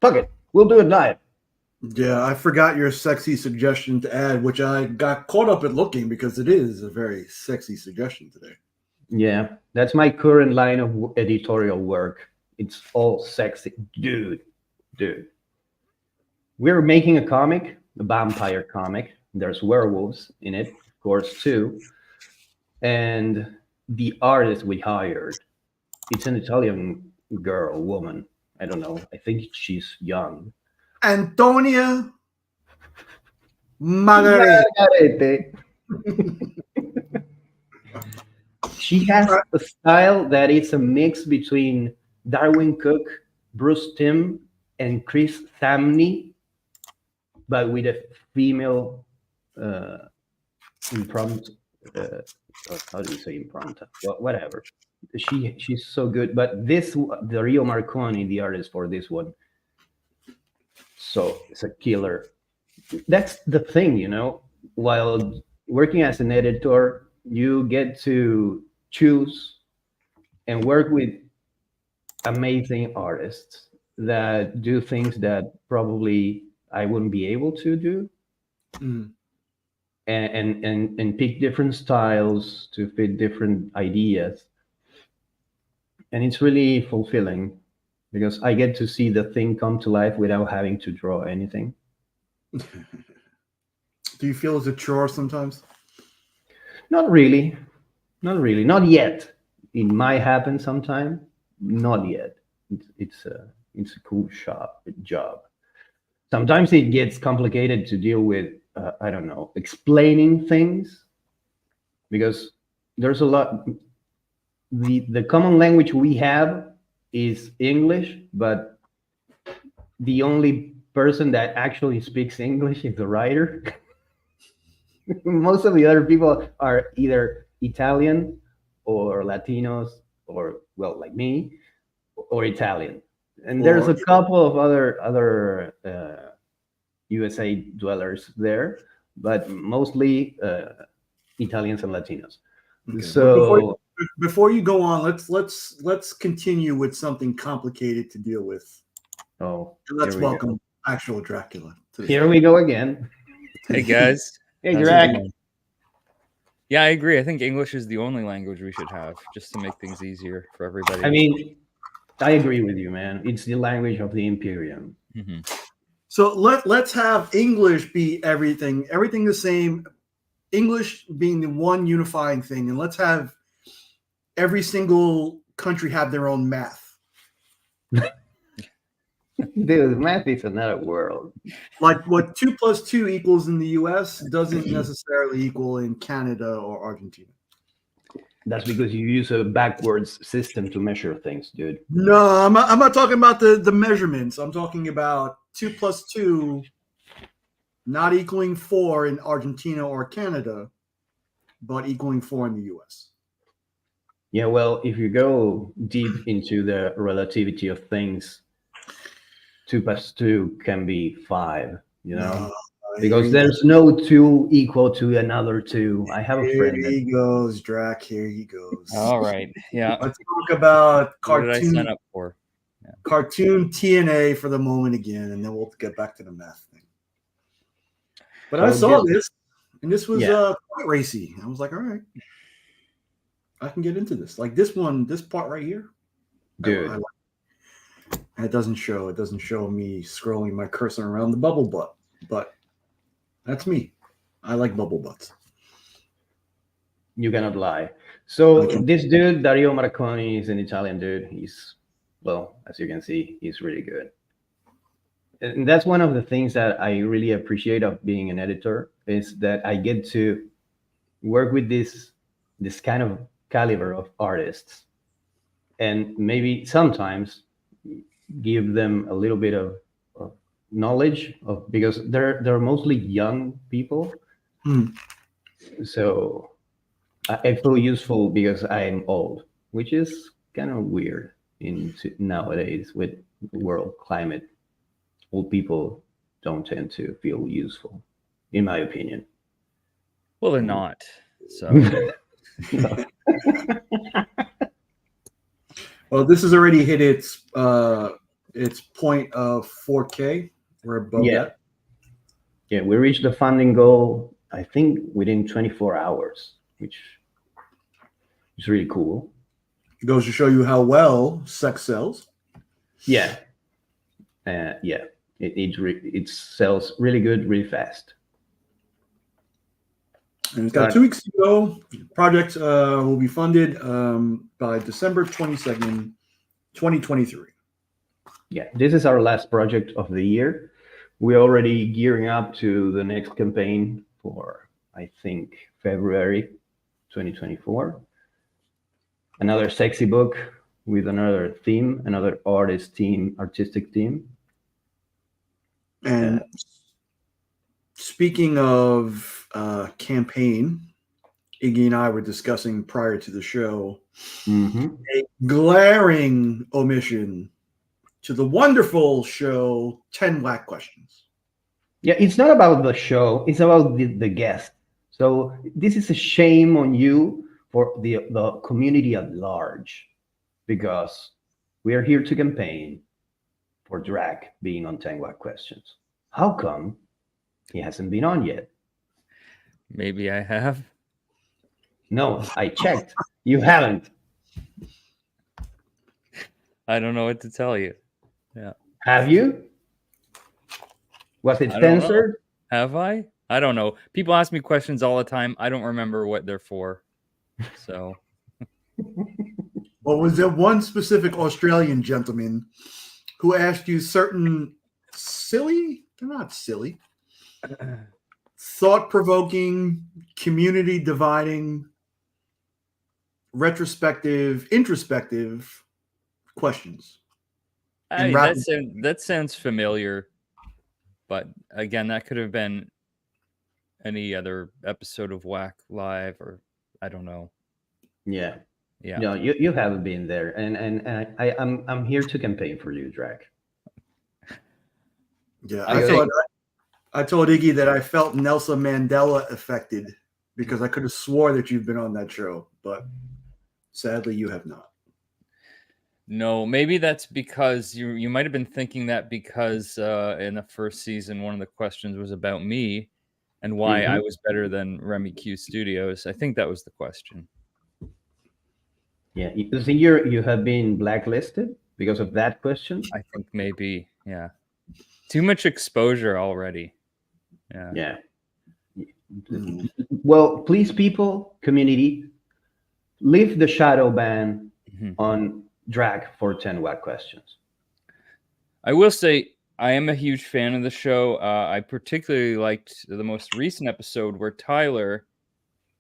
Fuck it, we'll do it live. Yeah, I forgot your sexy suggestion to add, which I got caught up at looking because it is a very sexy suggestion today. Yeah, that's my current line of editorial work. It's all sexy, dude. We're making a comic, a vampire comic. There's werewolves in it, of course, too. And the artist we hired, it's an Italian girl, woman. I don't know. I think she's young. Antonia Margarete. Margarete. She has a style that is a mix between Darwin Cook, Bruce Timm, and Chris Samney, but with a female impromptu. How do you say impromptu? Well, whatever. She's so good. But this, Dario Marconi, the artist for this one, so it's a killer. That's the thing, while working as an editor, you get to choose and work with amazing artists that do things that probably I wouldn't be able to do. Mm. And pick different styles to fit different ideas. And it's really fulfilling because I get to see the thing come to life without having to draw anything. Do you feel it's a chore sometimes? Not really. Not yet. It might happen sometime. Not yet. It's a cool job. Sometimes it gets complicated to deal with. I don't know, explaining things, because there's a lot. The common language we have is English, but the only person that actually speaks English is the writer. Most of the other people are either Italian or Latinos or, well, like me, or Italian. And there's a couple of other USA dwellers there, but mostly Italians and Latinos. Okay. So before you go on, let's continue with something complicated to deal with. Oh, and let's welcome actual Dracula. Here we go again. Hey guys. Hey, Drac. Yeah, I agree. I think English is the only language we should have, just to make things easier for everybody. I mean, I agree with you, man. It's the language of the Imperium. Mm-hmm. So let's have English be everything the same. English being the one unifying thing, and let's have every single country have their own math. Dude, math is another world. Like what 2 + 2 equals in the US doesn't necessarily equal in Canada or Argentina. That's because you use a backwards system to measure things, dude. No, I'm not talking about the measurements. I'm talking about 2 + 2 not equaling 4 in Argentina or Canada, but equaling 4 in the US. Yeah, well, if you go deep into the relativity of things, 2 + 2 can be 5, because there's no 2 equal to another 2. I have a friend. Here he goes, Drac. Here he goes. All right. Yeah. Let's talk about cartoon. What did I sign up for? Yeah. Cartoon TNA for the moment again, and then we'll get back to the math thing. But I saw this, and this was quite racy. I was like, all right, I can get into this. Like this part right here, dude. It doesn't show. It doesn't show me scrolling my cursor around the bubble butt, but that's me. I like bubble butts. You cannot lie. So this dude, Dario Marconi, is an Italian dude. He's, well, as you can see, he's really good. And that's one of the things that I really appreciate of being an editor, is that I get to work with this kind of caliber of artists, and maybe sometimes give them a little bit of knowledge of, because they're mostly young people. So I feel useful because I'm old, which is kind of weird nowadays with world climate. Old people don't tend to feel useful, in my opinion. Well, they're not. So well, this has already hit its point of 4K. We're above that. Yeah, we reached the funding goal, I think, within 24 hours, which is really cool. It goes to show you how well sex sells. Yeah. It sells really good, really fast. And it's got 2 weeks to go. Project will be funded by December 22nd, 2023. Yeah, this is our last project of the year. We're already gearing up to the next campaign for, I think, February 2024. Another sexy book with another theme, another artistic theme. And speaking of campaign, Iggy and I were discussing prior to the show a glaring omission to the wonderful show 10 Whack Questions. Yeah, it's not about the show, it's about the guest. So this is a shame on you for the community at large, because we are here to campaign for Drac being on 10 Whack Questions. How come he hasn't been on yet? Maybe I have. No, I checked. You haven't. I don't know what to tell you. Yeah. Have you? Was it censored? Have I? I don't know. People ask me questions all the time. I don't remember what they're for. So. Well, was there one specific Australian gentleman who asked you certain silly, they're not silly, thought-provoking, community-dividing, retrospective, introspective questions? That sounds familiar, but again, that could have been any other episode of Whack Live, or I don't know. Yeah. Yeah. No, you haven't been there, and I'm here to campaign for you, Drac. Yeah, I told Iggy that I felt Nelson Mandela affected because I could have swore that you've been on that show, but sadly you have not. No, maybe that's because you might have been thinking that because in the first season, one of the questions was about me and why I was better than Remy Q Studios. I think that was the question. Yeah, you think you have been blacklisted because of that question? I think maybe, yeah. Too much exposure already. Yeah. Well, please, people, community, leave the shadow ban on Drac for 10 Whack Questions. I will say I am a huge fan of the show. I particularly liked the most recent episode where Tyler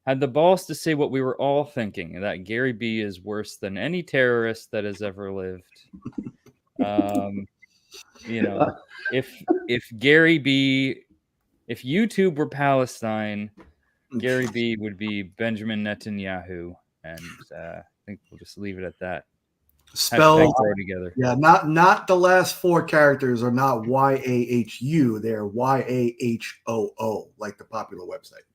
had the balls to say what we were all thinking, that Gary B is worse than any terrorist that has ever lived. You know, if Gary B, if YouTube were Palestine, Gary B would be Benjamin Netanyahu, and I think we'll just leave it at that. Spell together. Yeah, not the last 4 characters are not YAHU, they're YAHOO, like the popular website.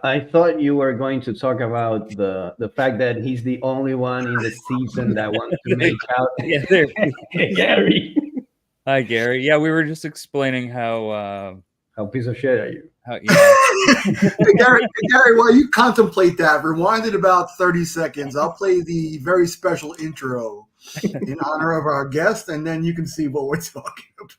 I thought you were going to talk about the fact that he's the only one in the season that wants to make out Gary. Hi, Gary. Yeah, we were just explaining how piece of shit are you? Gary, while you contemplate that, rewind it about 30 seconds. I'll play the very special intro in honor of our guest, and then you can see what we're talking about.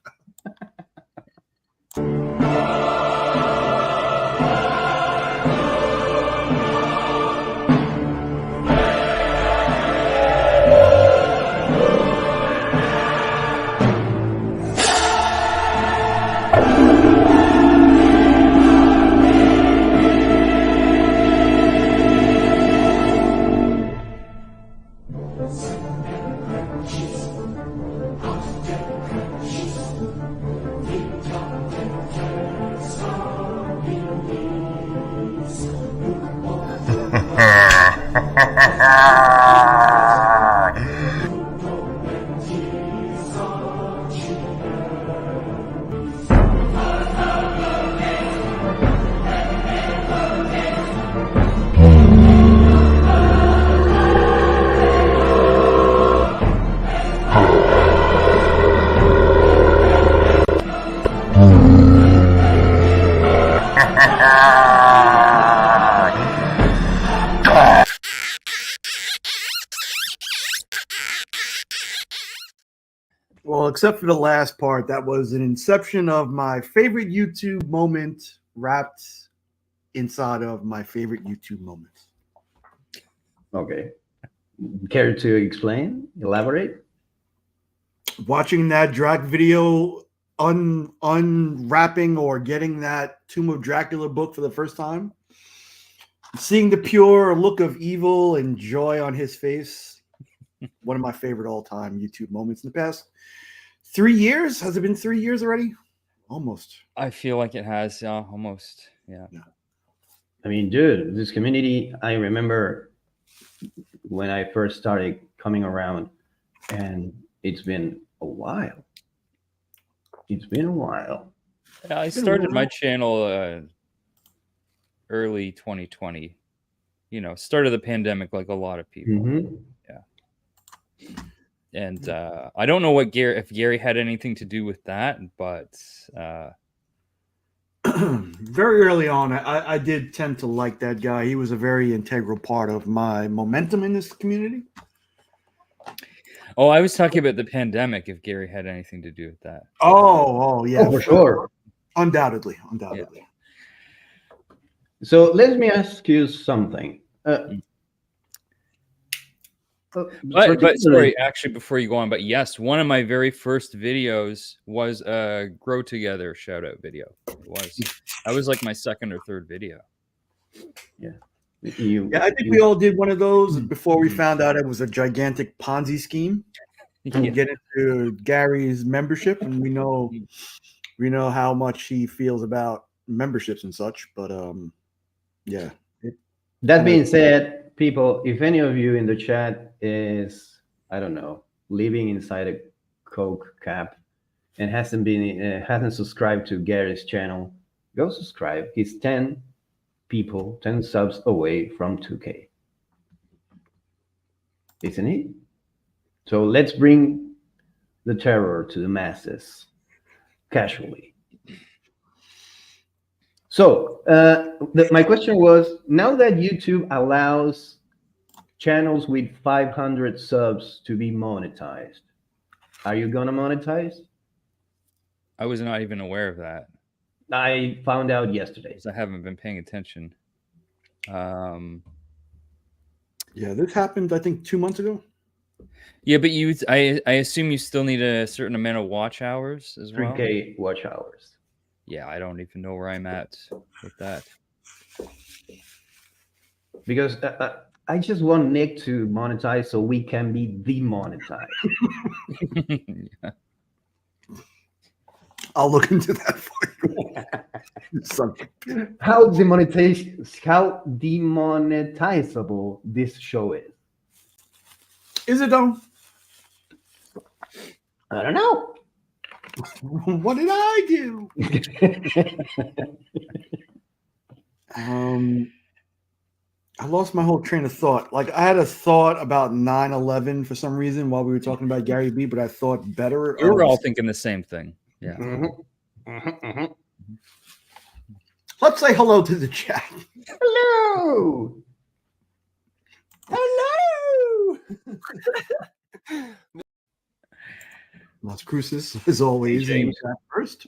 Well, except for the last part, that was an inception of my favorite YouTube moment wrapped inside of my favorite YouTube moments. Okay. Care to explain? Elaborate? Watching that Drac video unwrapping or getting that Tomb of Dracula book for the first time, seeing the pure look of evil and joy on his face, one of my favorite all-time YouTube moments in the past 3 years. Has it been 3 years already? Almost. I feel like it has, almost. Yeah. I mean, dude, this community, I remember when I first started coming around, and it's been a while. It's been a while. Yeah, I started my channel early 2020. You know, start of the pandemic, like a lot of people. Mm-hmm. Yeah. And I don't know what if Gary had anything to do with that, but very early on, I did tend to like that guy. He was a very integral part of my momentum in this community. Oh, I was talking about the pandemic, if Gary had anything to do with that. Oh, yeah. Oh, for sure. Undoubtedly. Yeah. So let me ask you something. But sorry, actually, before you go on, but yes, one of my very first videos was a Grow Together shout out video. That was like my second or third video. Yeah. I think we all did one of those before we found out it was a gigantic Ponzi scheme. And we get into Gary's membership, and we know how much he feels about memberships and such. But yeah. That being said, people, if any of you in the chat is, I don't know, living inside a Coke cap and hasn't subscribed to Gary's channel, go subscribe. He's 10 subs away from 2K. Isn't he? So let's bring the terror to the masses casually. So my question was, now that YouTube allows channels with 500 subs to be monetized, are you gonna monetize? I was not even aware of that. I found out yesterday. I haven't been paying attention. Yeah, this happened, I think, 2 months ago. Yeah, but I assume you still need a certain amount of watch hours as well. 3K watch hours. Yeah, I don't even know where I'm at with that. Because I just want Nick to monetize so we can be demonetized. Yeah. I'll look into that for you. How demonetizable this show is. Is it though? I don't know. What did I do? I lost my whole train of thought. Like, I had a thought about 9/11 for some reason while we were talking about Gary B, but I thought better. We were all thinking the same thing. Yeah. Let's say hello to the chat. Hello. Hello. Las Cruces, as always, Hey, in the chat first.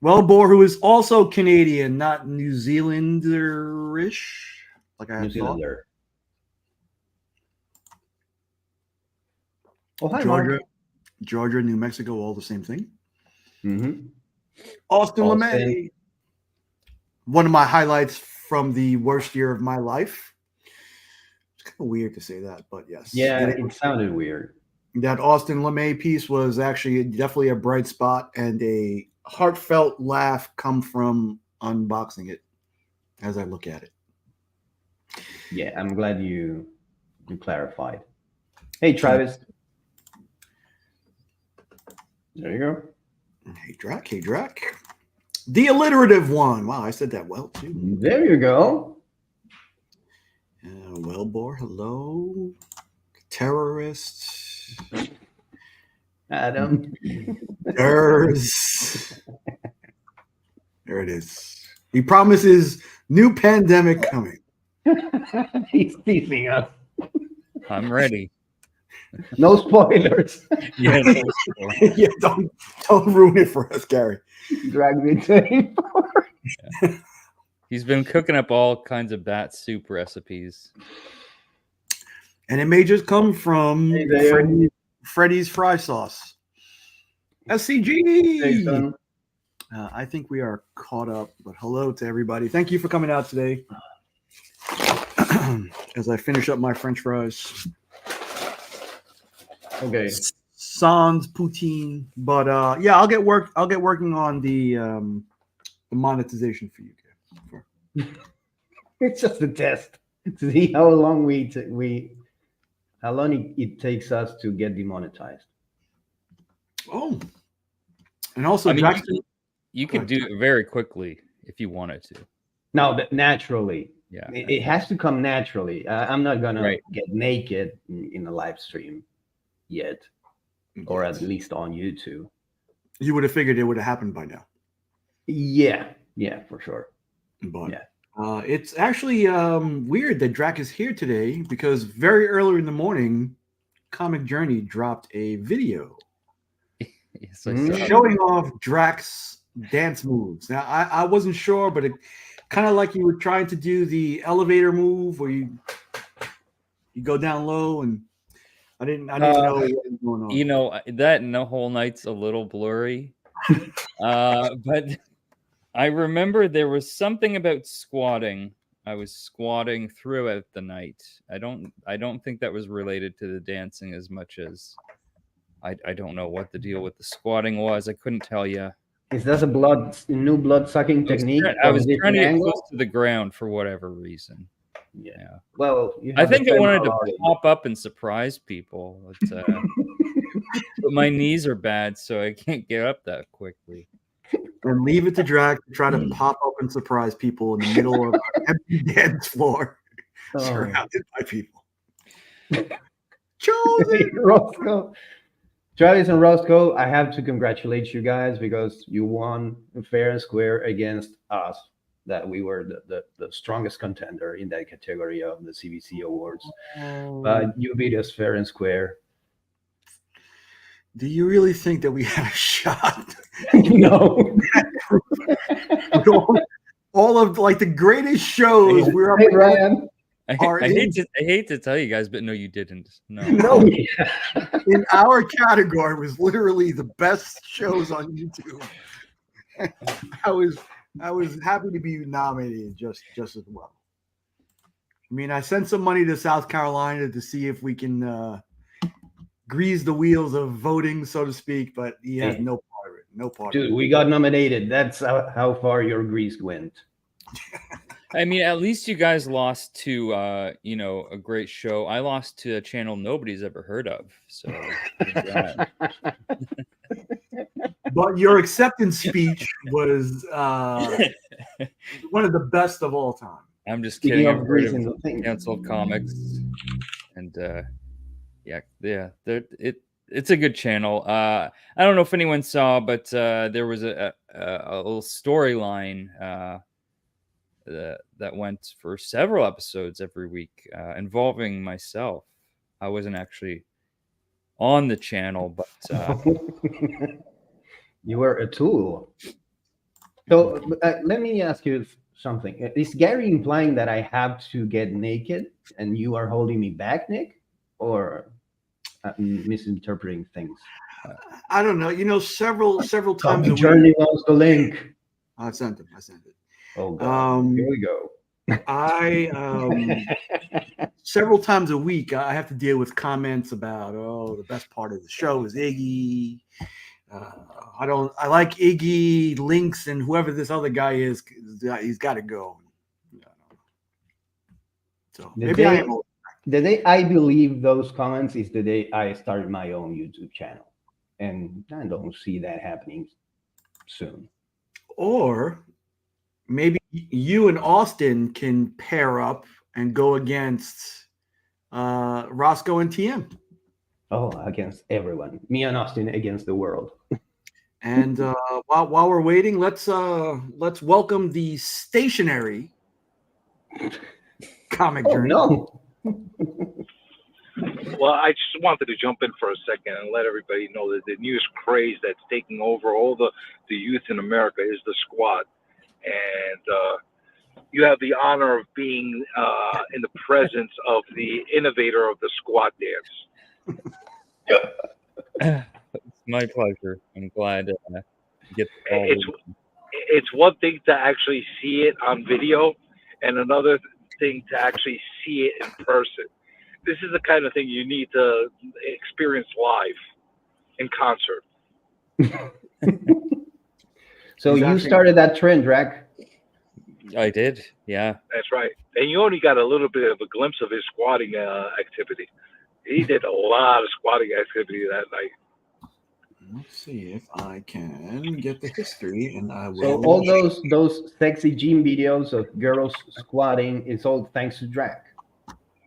Wellbore, who is also Canadian, not New Zealander-ish. Like I New had thought. Zealander. Oh, hi, Georgia, Georgia, New Mexico, all the same thing. Mm-hmm. Austin LeMay. One of my highlights from the worst year of my life. It's kind of weird to say that, but yes. Yeah, it sounded weird. That Austin LeMay piece was actually definitely a bright spot and a heartfelt laugh come from unboxing it as I look at it. Yeah, I'm glad you clarified. Hey, Travis. There you go. Hey, Drac. Hey, Drac. The alliterative one. Wow, I said that well, too. There you go. Wellbore, hello. Terrorists. Adam. There's it is. He promises new pandemic coming. He's teasing us. I'm ready. No spoilers. Yeah, Yeah, don't ruin it for us, Gary. Drag me to him. He's been cooking up all kinds of bat soup recipes. And it may just come from Freddy's fry sauce. SCG. Hey, son. I think we are caught up, but hello to everybody. Thank you for coming out today. As I finish up my French fries. Okay. Sans poutine, but yeah, I'll get working on the monetization for you guys. It's just a test to see how long how long it takes us to get demonetized. Oh, and also, I mean, Jackson, you could do it very quickly if you wanted to. No, but naturally. Yeah, It has to come naturally. I'm not gonna Right. get naked in a live stream yet, or at least on YouTube. you would have figured it would have happened by now. Yeah, for sure. But Yeah. it's actually weird that Drac is here today because very early in the morning, Comic Journey dropped a video yes, I saw. showing off Drac's dance moves. Now, I wasn't sure, but it kind of like you were trying to do the elevator move where you go down low, and I didn't know what was going on. You know, that and the whole night's a little blurry. But I remember there was something about squatting. I was squatting throughout the night. I don't think that was related to the dancing as much as I don't know what the deal with the squatting was. I couldn't tell you. Is that a new blood sucking technique? I was trying to get angle? close to the ground for whatever reason. Yeah. Well, I think I wanted to pop up and surprise people. But my knees are bad, so I can't get up that quickly. And leave it to Drac to try to pop up and surprise people in the middle of an empty dance floor, surrounded by people. Chosen! Roscoe. Travis and Roscoe, I have to congratulate you guys because you won fair and square against us. That we were the strongest contender in that category of the CBC Awards. But you beat us fair and square. Do you really think that we had a shot? No. all of like the greatest shows we're up Hey, Ryan. I hate to tell you guys, but no, you didn't. No. No. In our category was literally the best shows on YouTube. I was happy to be nominated just as well. I mean, I sent some money to South Carolina to see if we can grease the wheels of voting, so to speak, but he had no part of it. No part. Dude, we got nominated. That's how far your grease went. I mean, at least you guys lost to a great show. I lost to a channel nobody's ever heard of. So but your acceptance speech was one of the best of all time. I'm just kidding. I've heard of canceled comics, and it's a good channel. I don't know if anyone saw, but there was a little storyline that went for several episodes every week involving myself. I wasn't actually on the channel, but you were a tool. So let me ask you something. Is Gary implying that I have to get naked and you are holding me back, Nick? Or misinterpreting things? I don't know. You know, several times a week. Journey wants the link. I sent it. Oh God. Here we go. Several times a week, I have to deal with comments about, the best part of the show is Iggy. I like Iggy, Lynx, and whoever this other guy is, he's got to go. So maybe the day I believe those comments is the day I started my own YouTube channel, and I don't see that happening soon. Or maybe you and Austin can pair up and go against Roscoe and TM. Oh, against everyone. Me and Austin against the world. And while we're waiting, let's welcome the stationary comic journey. No. Well, I just wanted to jump in for a second and let everybody know that the newest craze that's taking over all the youth in America is the squat. And you have the honor of being in the presence of the innovator of the squat dance. My pleasure. I'm glad to get It's one thing to actually see it on video and another thing to actually see it in person. This is the kind of thing you need to experience live in concert. So you started that trend, Drac. I did, yeah. That's right. And you only got a little bit of a glimpse of his squatting activity. He did a lot of squatting activity that night. Let's see if I can get the history, and I will. So all those sexy gym videos of girls squatting is all thanks to Drac.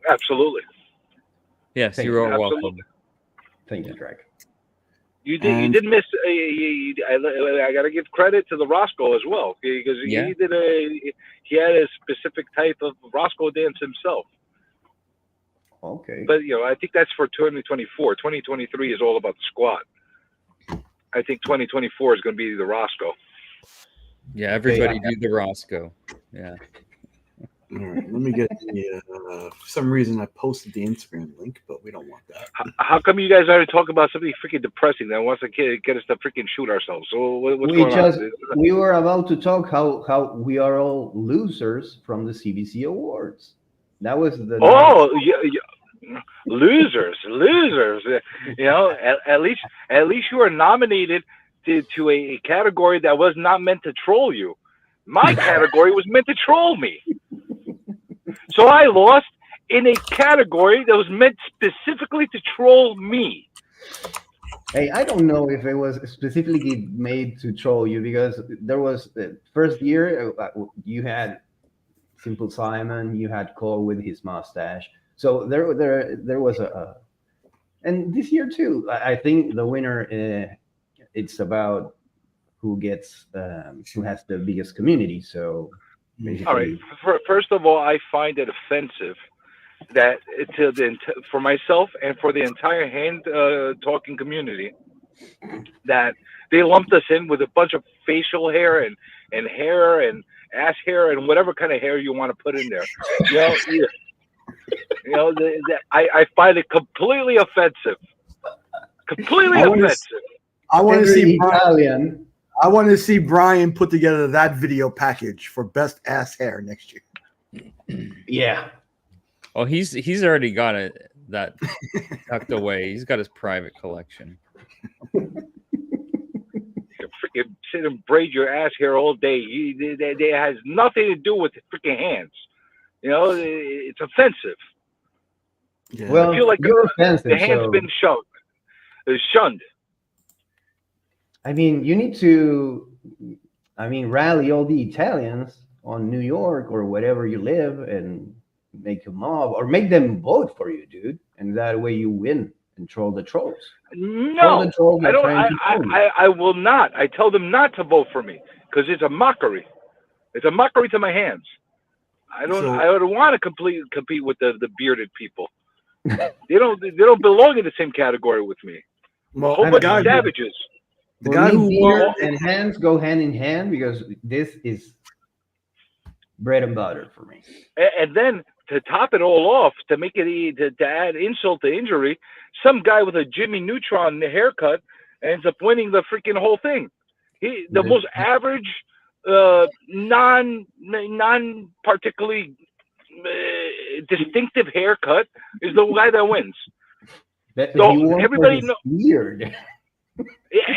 Absolutely. Yes, Thank you're all Absolutely. welcome. Thank you, Drac. You did miss. I got to give credit to the Roscoe as well, because he had a specific type of Roscoe dance himself. Okay. But I think that's for 2024. 2023 is all about the squat. I think 2024 is going to be the Roscoe. Yeah, everybody do the Roscoe. Yeah. All right, let me get the. For some reason, I posted the Instagram link, but we don't want that. How come you guys are talking about something freaking depressing that wants to get us to freaking shoot ourselves? So what's going on? We were about to talk how we are all losers from the CBC Awards. That was the. Oh, yeah. Losers. At least you were nominated to a category that was not meant to troll you. My category was meant to troll me. So I lost in a category that was meant specifically to troll me. Hey, I don't know if it was specifically made to troll you, because there was the first year you had Simple Simon, you had Cole with his mustache. So there was and this year too, I think the winner, it's about who has the biggest community. So basically, all right. First of all, I find it offensive that for myself and for the entire hand talking community that they lumped us in with a bunch of facial hair and hair and ass hair and whatever kind of hair you want to put in there. I find it completely offensive. Completely offensive. I want to see Italian. I want to see Brian put together that video package for best ass hair next year. Yeah. Oh, he's already got it that tucked away. He's got his private collection. You freaking sit and braid your ass hair all day. It has nothing to do with the freaking hands. It's offensive. Yeah. Well, I feel like the hand's been shunned. I mean, you need to, rally all the Italians on New York or wherever you live and make a mob, or make them vote for you, dude. And that way you win and troll the trolls. No, I don't. I will not. I tell them not to vote for me because it's a mockery. It's a mockery to my hands. I don't want to compete with the bearded people. They don't belong in the same category with me. Well, a whole bunch of savages. The guy who beard and hands go hand in hand, because this is bread and butter for me. And then to top it all off, to make it to add insult to injury, some guy with a Jimmy Neutron haircut ends up winning the freaking whole thing. The most average, non particularly distinctive haircut is the guy that wins. So everybody knows. Beard.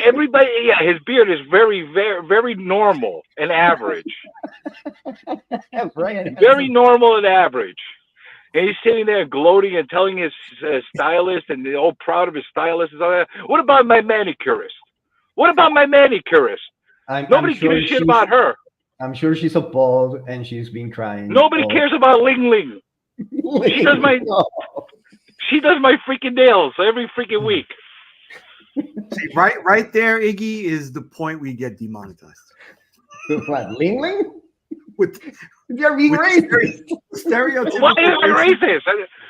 Everybody, his beard is very, very, very normal and average. Very normal and average. And he's sitting there gloating and telling his stylist and all proud of his stylist and all that. What about my manicurist? Nobody gives a shit about her. I'm sure she's appalled and she's been crying. Nobody cares about Ling Ling. She does my freaking nails every freaking week. See, right there, Iggy, is the point we get demonetized. What, Ling Ling? With You're being racist. stereotypical Why is I racist?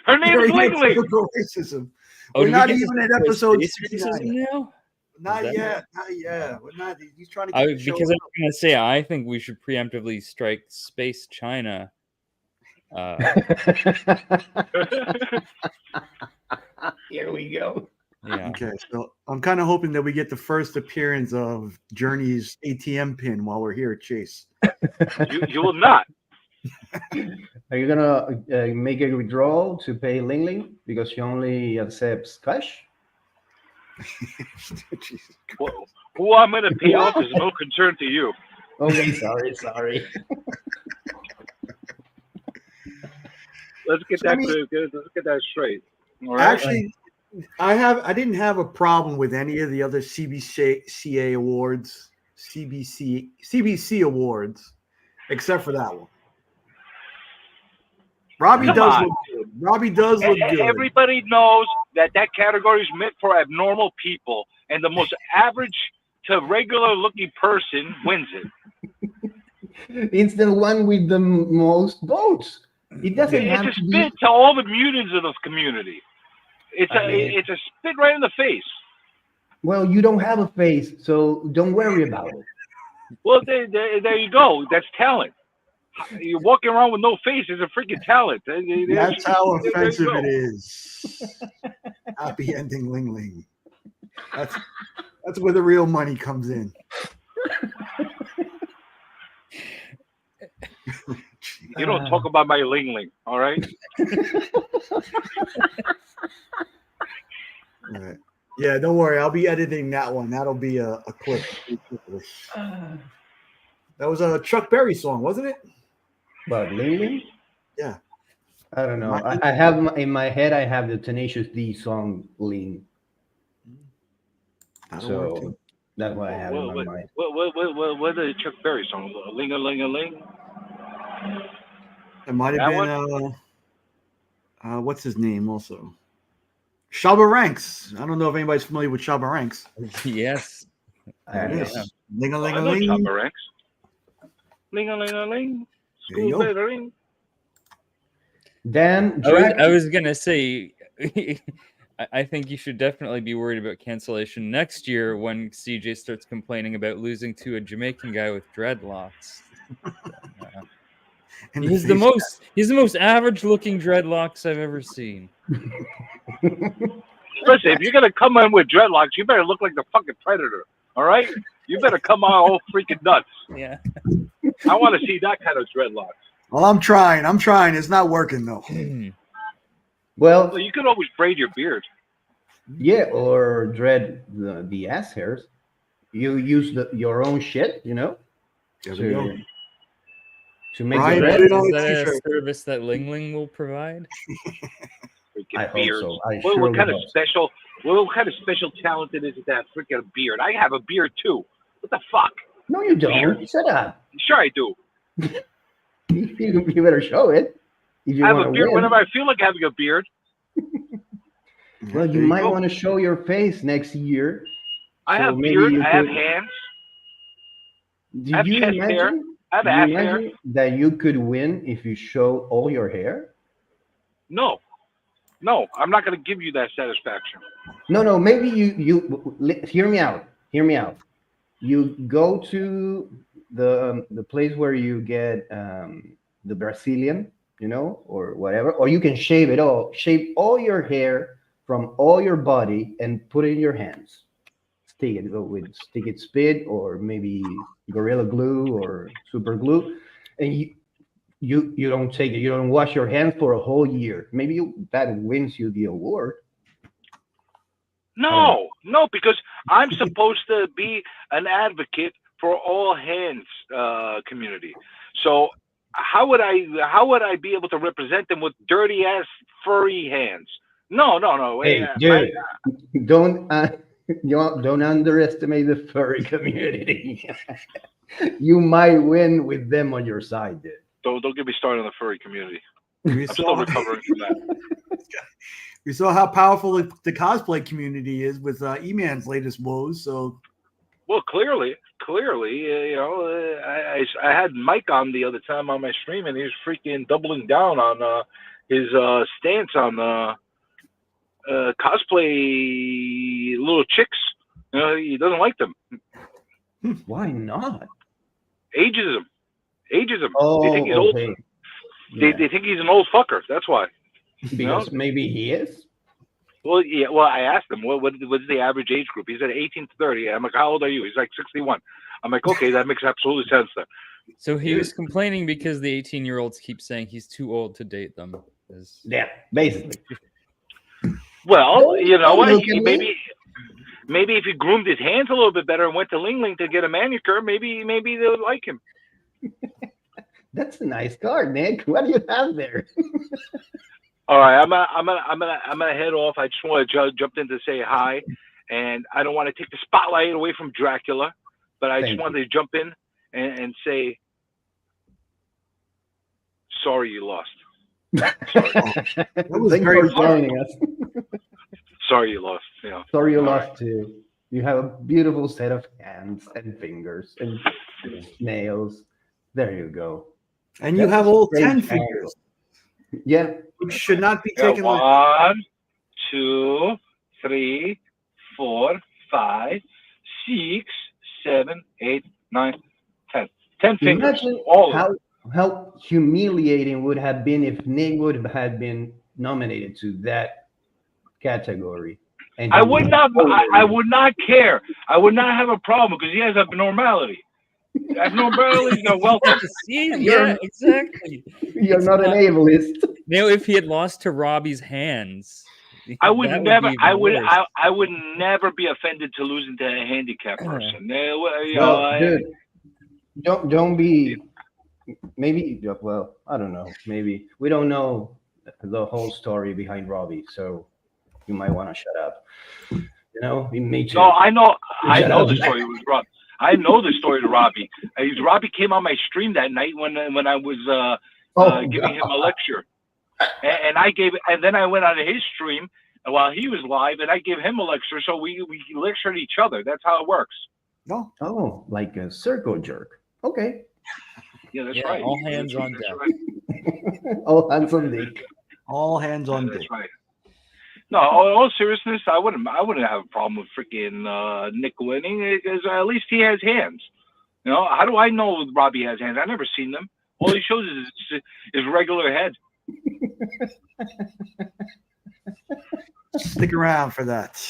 Her name is Ling Ling. stereotypical racism. Oh, We're did not we get even to at episode space 69 racism yet. now? Not that- yet. Not yet. We're not. He's trying to get the show Because I up. was going to say, I think we should preemptively strike Space China. Here we go. Yeah. Okay, so I'm kind of hoping that we get the first appearance of Journey's ATM pin while we're here at Chase. You will not. Are you gonna make a withdrawal to pay Ling Ling because she only accepts cash? Jesus. Who I'm going to pay off is no concern to you. Okay, sorry. Let's get that. Let's get that straight. All right. Actually, I didn't have a problem with any of the other CBCA awards, CBC awards, except for that one. Robbie Come does on. look good. Robbie does look good. Everybody knows that category is meant for abnormal people, and the most average to regular looking person wins it. It's the one with the most votes. It doesn't have It's a to spit be. to all the mutants of the community. It's I mean- it's a spit right in the face. Well, you don't have a face, so don't worry about it. Well, there you go. That's talent. You're walking around with no face is a freaking talent. That's how There you offensive go. it is. Happy ending, Ling Ling. That's where the real money comes in. You don't talk about my Ling Ling, all right? All right. Yeah, don't worry. I'll be editing that one. That'll be a clip. That was a Chuck Berry song, wasn't it? But Ling Ling? Yeah. I don't know. I have in my head. I have the Tenacious D song Ling, That'll work so too. that's what I have in my mind. What the Chuck Berry song? Ling a ling a ling. It might That have been what's his name also? Shabba Ranks. I don't know if anybody's familiar with Shabba Ranks. Yes. There it I is. know. Ling a ling I a know ling. Chopper Ranks. Ling a ling a ling. There you School go. bell ring. Dan, I was going to say, I think you should definitely be worried about cancellation next year when CJ starts complaining about losing to a Jamaican guy with dreadlocks. In He's face. the most average looking dreadlocks I've ever seen. Listen, if you're gonna come in with dreadlocks, you better look like the fucking Predator. All right? You better come out all freaking nuts. Yeah. I want to see that kind of dreadlocks. Well, I'm trying. It's not working though. well, Well, you could always braid your beard. yeah, or dread the ass hairs. You use your own shit, There we go. to make Ryan, the put dread. it on Is a that a t-shirt. service that Ling Ling will provide? Freaking I hope beards. so. I What surely kind of hope so. special? What kind of special talent it is to have freaking beard? I have a beard too. What the fuck? No, you don't. Beard. Shut up. Sure, I do. You better show it. If you I have want a to beard win. whenever I feel like having a beard. Well, you There might go. want to show your face next year. I So have maybe beard. you I have could- hands. Did I have you chest hair. imagine? I have do you ass hair. imagine that you could win if you show all your hair? No, I'm not going to give you that satisfaction. No. Maybe hear me out. Hear me out. You go to the place where you get the Brazilian, or whatever, or you can shave all your hair from all your body and put it in your hands. Stick it spit or maybe Gorilla Glue or super glue, and you don't take it. You don't wash your hands for a whole year. Maybe that wins you the award. No, because I'm supposed to be an advocate for all hands community. So how would I be able to represent them with dirty ass furry hands? No. Hey, dude, don't underestimate the furry community. You might win with them on your side, dude. Don't get me started on the furry community. We I'm still saw, recovering from that. You saw how powerful the cosplay community is with E-Man's latest woes. So, well, clearly, I had Mike on the other time on my stream, and he was freaking doubling down on his stance on cosplay little chicks. He doesn't like them. Why not? Ageism. Oh, they think he's old. okay. They think he's an old fucker. That's why. Because maybe he is. Well, yeah. Well, I asked him, what's the average age group? He said 18 to 30. I'm like, how old are you? He's like 61. I'm like, okay, that makes absolutely sense then. So he was complaining because the 18-year-olds keep saying he's too old to date them. Yeah, basically. Well, you know what? Look at Maybe if he groomed his hands a little bit better and went to Ling Ling to get a manicure, maybe they would like him. That's a nice card, Nick. What do you have there? All right, I'm gonna head off. I just want to jump in to say hi, and I don't want to take the spotlight away from Dracula, but I just wanted to jump in and say, sorry you lost. That was very joining us. Sorry you lost. Sorry you lost too. You have a beautiful set of hands and fingers and nails. There you go. And you have all 10 fingers. Yeah. Which should not be taken. 1, 2, 3, 4, 5, 6, 7, 8, 9, 10. 10 fingers. Imagine all how humiliating would have been if Nick would have been nominated to that category. And I would not care. I would not have a problem because he has abnormality. Abnormalities are welcome. Yeah, exactly. You're not an ableist. Now, if he had lost to Robbie's hands, I would never be offended to losing to a handicapped person. Dude, don't be. Maybe. Well, I don't know. Maybe we don't know the whole story behind Robbie, so you might want to shut up. He made you. No, I know the story with Robbie. I know the story to Robbie. Robbie came on my stream that night when I was giving him a lecture, and then I went on his stream while he was live, and I gave him a lecture. So we lectured each other. That's how it works. No. Oh, like a circle jerk. Okay. Yeah, that's right. All hands on deck. Right. All hands on deck. All hands on deck. That's right. No, in all seriousness, I wouldn't have a problem with freaking Nick winning because at least he has hands. How do I know Robbie has hands? I've never seen them. All he shows is his regular head. Stick around for that.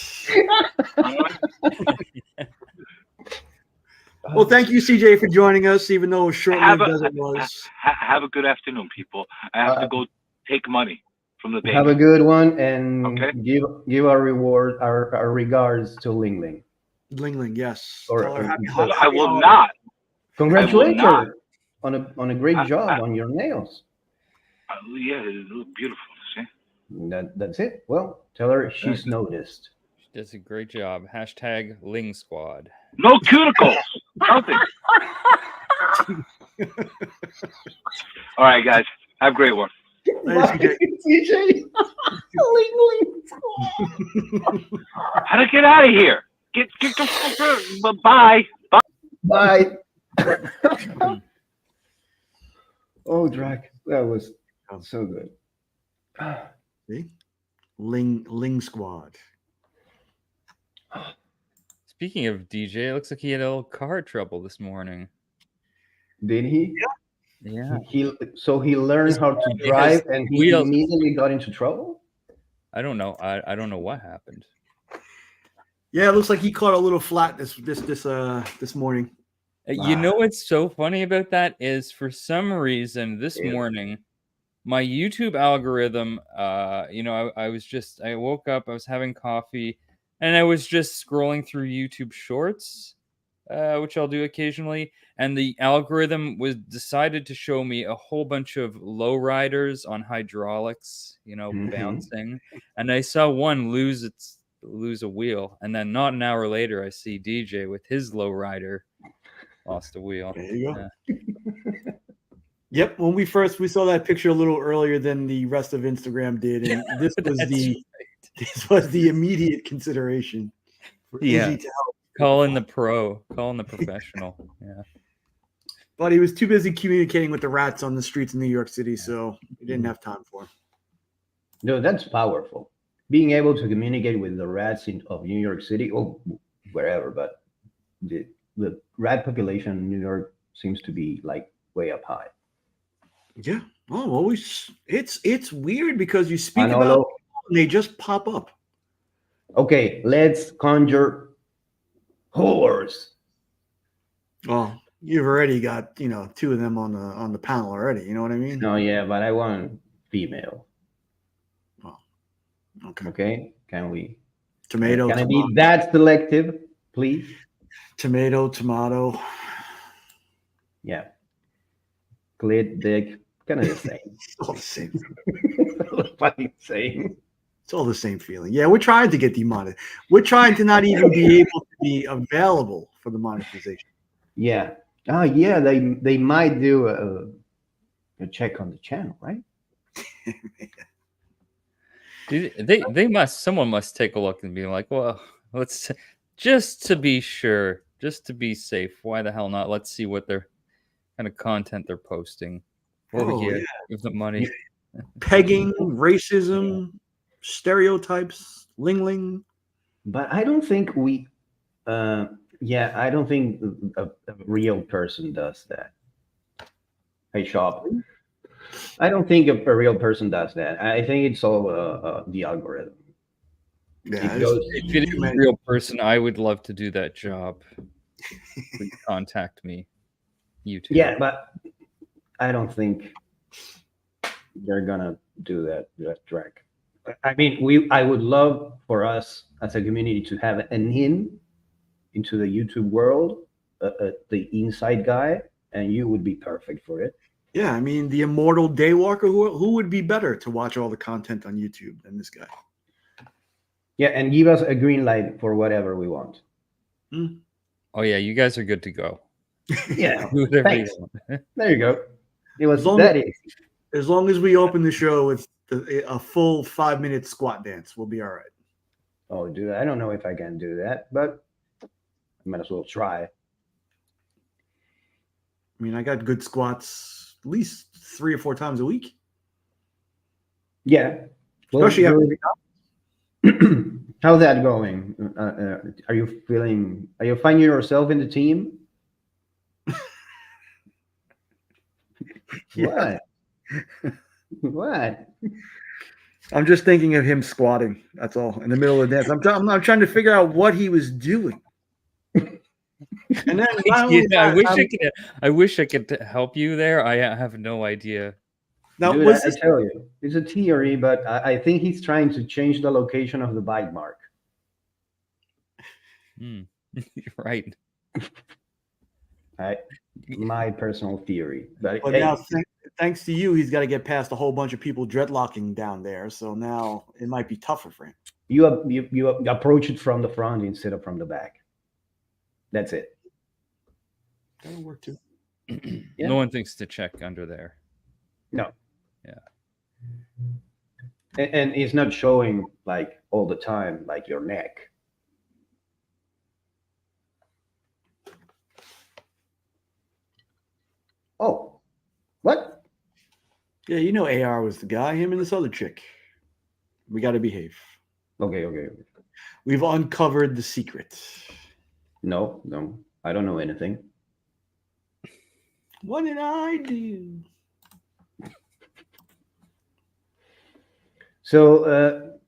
Well, thank you, CJ, for joining us, even though short-lived as it was. Have a good afternoon, people. I have to go take money from the bank. Have a good one, and give our reward, our regards to Ling Ling. Ling Ling, yes. I will not. Congratulations on a great job on your nails. Yeah, it looks beautiful. See? That's it. Well, tell her she's noticed. She does a great job. # Ling Squad. No cuticles. Nothing. All right, guys. Have a great one. CJ. How to get out of here? Get bye. Bye. Oh, Drac, that was so good. See? Ling Squad. Speaking of DJ, it looks like he had a little car trouble this morning. Did he? Yeah. He learned how to drive and he immediately got into trouble? I don't know. I don't know what happened. Yeah, it looks like he caught a little flat this morning. You know what's so funny about that is for some reason this morning, my YouTube algorithm, I woke up, I was having coffee, and I was just scrolling through YouTube Shorts, which I'll do occasionally, and the algorithm decided to show me a whole bunch of lowriders on hydraulics, bouncing, and I saw one lose a wheel, and then not an hour later, I see DJ with his lowrider lost a wheel. There you go. Yep. When we saw that picture a little earlier than the rest of Instagram did, and this was This was the immediate consideration for Iggy to help. Calling the pro, calling the professional. Yeah. But he was too busy communicating with the rats on the streets of New York City, so he didn't have time for him. No, that's powerful. Being able to communicate with the rats of New York City or wherever, but the rat population in New York seems to be like way up high. Yeah. Oh, always. It's weird because you speak about people and they just pop up. Okay, let's conjure whores. Well, you've already got, two of them on the panel already. You know what I mean? No, yeah, but I want female. Oh, okay. Okay, can we? Tomato. Can I be that selective, please? Tomato. Yeah. Clit, dick, kind of the same. It's all the same. Fucking same. It's all the same feeling. Yeah, we're trying to get demonetized. We're trying to not even be able to be available for the monetization. Yeah. Oh, yeah. They might do a check on the channel, right? Someone must take a look and be like, well, let's just to be sure, just to be safe. Why the hell not? Let's see what kind of content they're posting. Give them money. Pegging, racism, stereotypes, ling. But I don't think I don't think a real person does that. Hey, Shop. I don't think a real person does that. I think it's all the algorithm. Yeah, if it is a real person, I would love to do that job. Please contact me. YouTube. Yeah, but I don't think they're gonna do that track. I mean, I would love for us as a community to have an into the YouTube world, the inside guy, and you would be perfect for it. Yeah, I mean, the immortal Daywalker, who would be better to watch all the content on YouTube than this guy? Yeah, and give us a green light for whatever we want. Oh, yeah, you guys are good to go. Yeah, thanks. There you go. It was that easy. As long as we open the show with a full 5-minute squat dance, we'll be all right. Oh, dude, I don't know if I can do that, but I might as well try. I mean, I got good squats at least 3 or 4 times a week. Yeah. Well, especially how's that going? Are you finding yourself in the team? Yeah. What? I'm just thinking of him squatting. That's all. In the middle of the dance. I'm trying to figure out what he was doing. And then I wish I could help you there. I have no idea. Now, dude, I tell you, it's a theory, but I think he's trying to change the location of the bite mark. Right. My personal theory. But hey, now, thanks to you, he's got to get past a whole bunch of people dreadlocking down there. So now it might be tougher for him. You approach it from the front instead of from the back. That's it. That'll work too. Yeah. No one thinks to check under there. No. Yeah. And it's not showing like all the time, like your neck. Oh, what? Yeah, you know AR was the guy, him and this other chick. We got to behave. Okay. We've uncovered the secret. No, I don't know anything. What did I do? So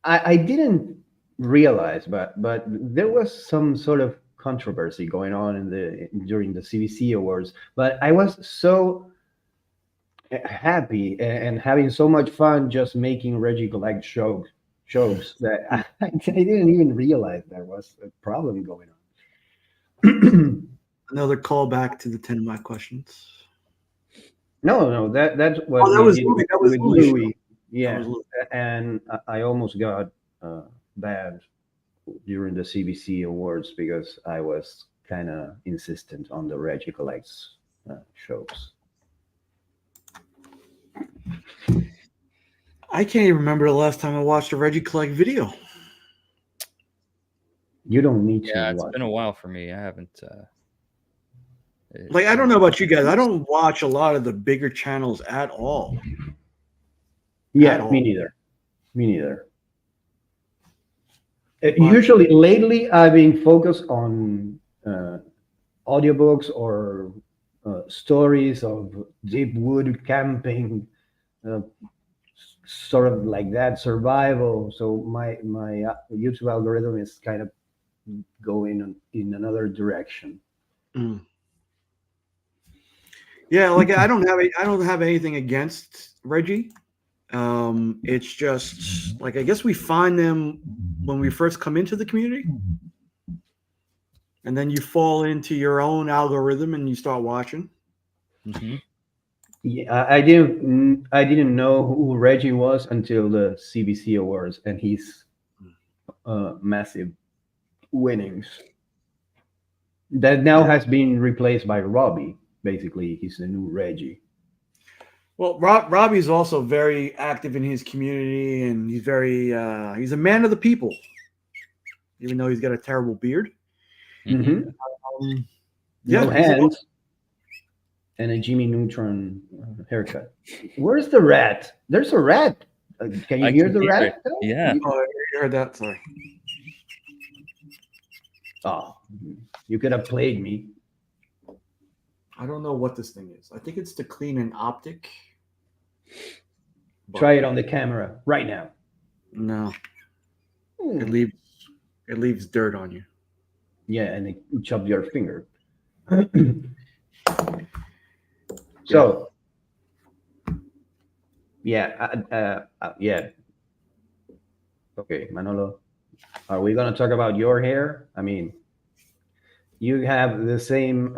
I didn't realize, but there was some sort of controversy going on during the CBC Awards. But I was so happy and having so much fun just making Reggie Collect shows that I didn't even realize there was a problem going on. Another callback to the 10 of my questions. No, that's what that was Louis. Yeah, and I almost got banned during the CBC Awards because I was kind of insistent on the Reggie Collects shows. I can't even remember the last time I watched a Reggie Clegg video. You don't need to. Yeah, it's watch. been a while for me. I haven't. Like, I don't know about you guys. I don't watch a lot of the bigger channels at all. Yeah, At all. me neither. Me neither. Usually, lately, I've been focused on audiobooks or stories of deep wood camping, uh, sort of like that, survival. So my YouTube algorithm is kind of going in another direction. Mm. Yeah, like I don't have anything against Reggie. It's just like I guess we find them when we first come into the community, and then you fall into your own algorithm and you start watching. Mm-hmm. Yeah, I didn't know who Reggie was until the CBC Awards and his massive winnings. That now has been replaced by Robbie. Basically, he's the new Reggie. Well, Robbie's also very active in his community, and he's very he's a man of the people, even though he's got a terrible beard. Mm-hmm. Yeah, No hands and a Jimmy Neutron haircut. Where's the rat? There's a rat. Can you hear the rat? Yeah. Oh, you heard that? Sorry. Oh, you could have played me. I don't know what this thing is. I think it's to clean an optic. Try it on the camera right now. No. It leaves dirt on you. Yeah, and it chopped your finger. So, yeah. Okay, Manolo, are we going to talk about your hair? I mean, you have the same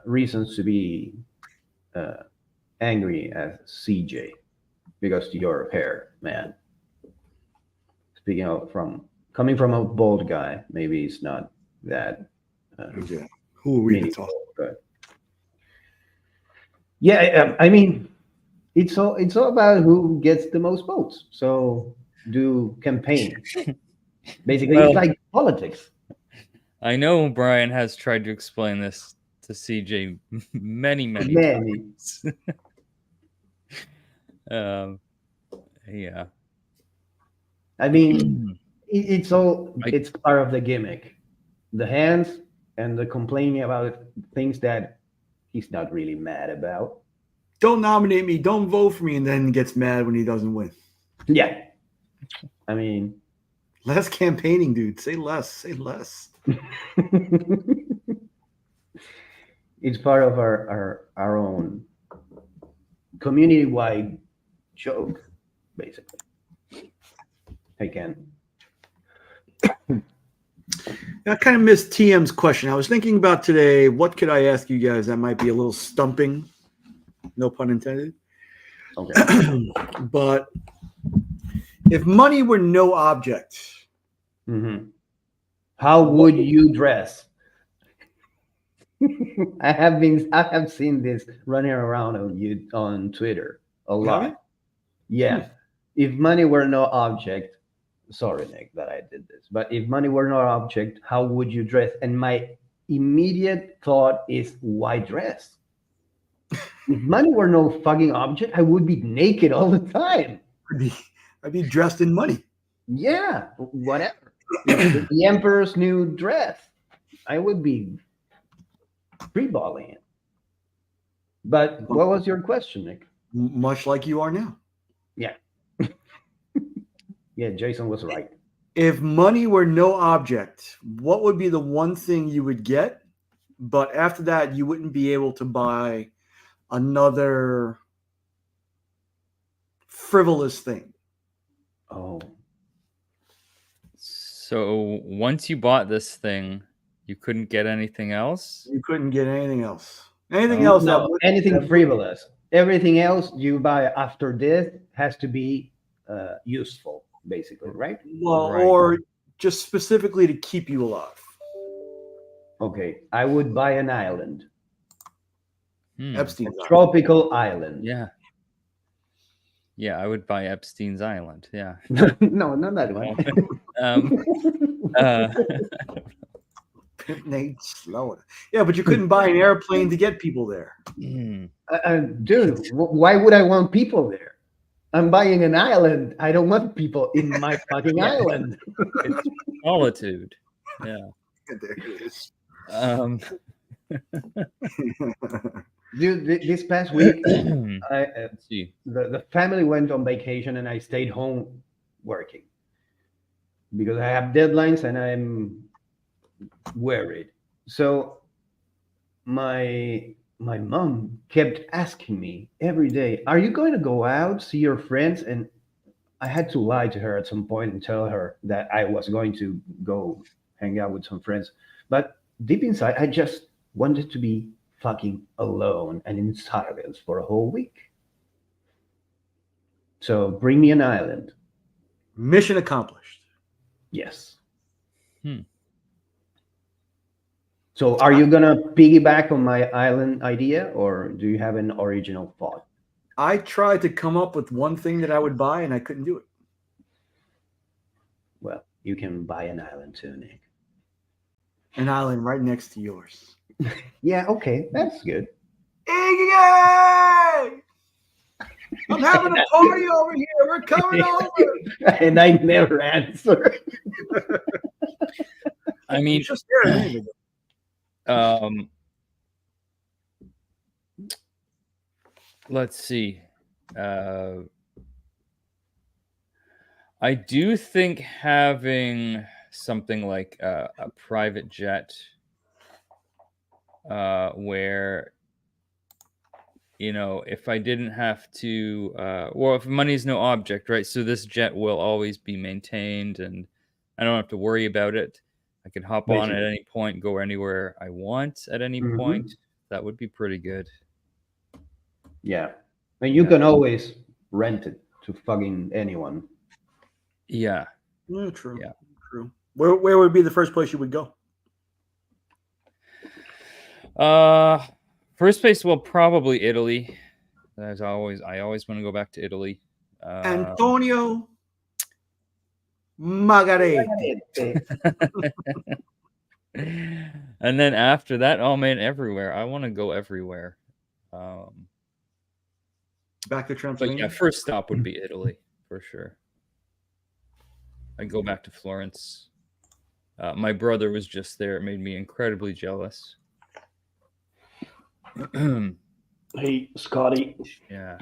reasons to be angry as CJ because your hair, man. Speaking of coming from a bald guy, maybe it's not that. Yeah. Who are we to talk? But yeah, I mean, it's all about who gets the most votes. So do campaign. Basically, Well, it's like politics. I know Brian has tried to explain this to CJ many times. Yeah. I mean, it's part of the gimmick. The hands and the complaining about things that he's not really mad about. Don't nominate me. Don't vote for me, and then gets mad when he doesn't win. Yeah. I mean, less campaigning, dude. Say less. Say less. It's part of our own community-wide joke, basically. I can. I kind of missed TM's question. I was thinking about today, what could I ask you guys that might be a little stumping? No pun intended. Okay. But if money were no object, how would you dress? I have seen this running around on Twitter a lot. Yeah. If money were no object, sorry, Nick, that I did this, but if money were no object, how would you dress? And my immediate thought is, why dress? If money were no fucking object, I would be naked all the time. I'd be dressed in money. Yeah, whatever. The emperor's new dress, I would be free-balling it. But what was your question, Nick? Much like you are now. Yeah. Yeah, Jason was right. If money were no object, what would be the one thing you would get? But after that, you wouldn't be able to buy another frivolous thing. Oh. So once you bought this thing, you couldn't get anything else? You couldn't get anything else. Anything else? No, anything frivolous. Everything else you buy after this has to be useful, basically, right? Well, Right. or just specifically to keep you alive. Okay, I would buy an island. Epstein's a tropical island. Yeah. Yeah, I would buy Epstein's Island. Yeah. No, not that one. Nate Sloan. Yeah, but you couldn't buy an airplane to get people there. Dude, why would I want people there? I'm buying an island. I don't want people in my fucking island. It's solitude. Yeah. There it is. Dude, this past week, Let's see. the family went on vacation and I stayed home working because I have deadlines and I'm worried. So my mom kept asking me every day, "Are you going to go out, see your friends?" And I had to lie to her at some point and tell her that I was going to go hang out with some friends. But deep inside, I just wanted to be fucking alone and in silence for a whole week. So bring me an island. Mission accomplished. Yes. So are you gonna piggyback on my island idea, or do you have an original thought? I tried to come up with one thing that I would buy, and I couldn't do it. Well, you can buy an island too, Nick. An island right next to yours. Yeah, okay, that's good. Iggy! I'm having a party over here. We're coming over. And I never answer. I mean, Just there a minute ago. Let's see. I do think having something like a private jet where, you know, if I didn't have to, well, if money's no object, right? So this jet will always be maintained and I don't have to worry about it. I can hop on at any point, go anywhere I want at any point. That would be pretty good. Yeah. And you can always rent it to fucking anyone. Yeah. Yeah, true. Yeah. True. Where would be the first place you would go? First place, well, probably Italy. I always want to go back to Italy. Antonio Margarete. And then after that, oh man, everywhere. I want to go everywhere. Back to But Transylvania. yeah, first stop would be Italy for sure. I'd go back to Florence. My brother was just there. It made me incredibly jealous. Hey, Scotty. Yeah.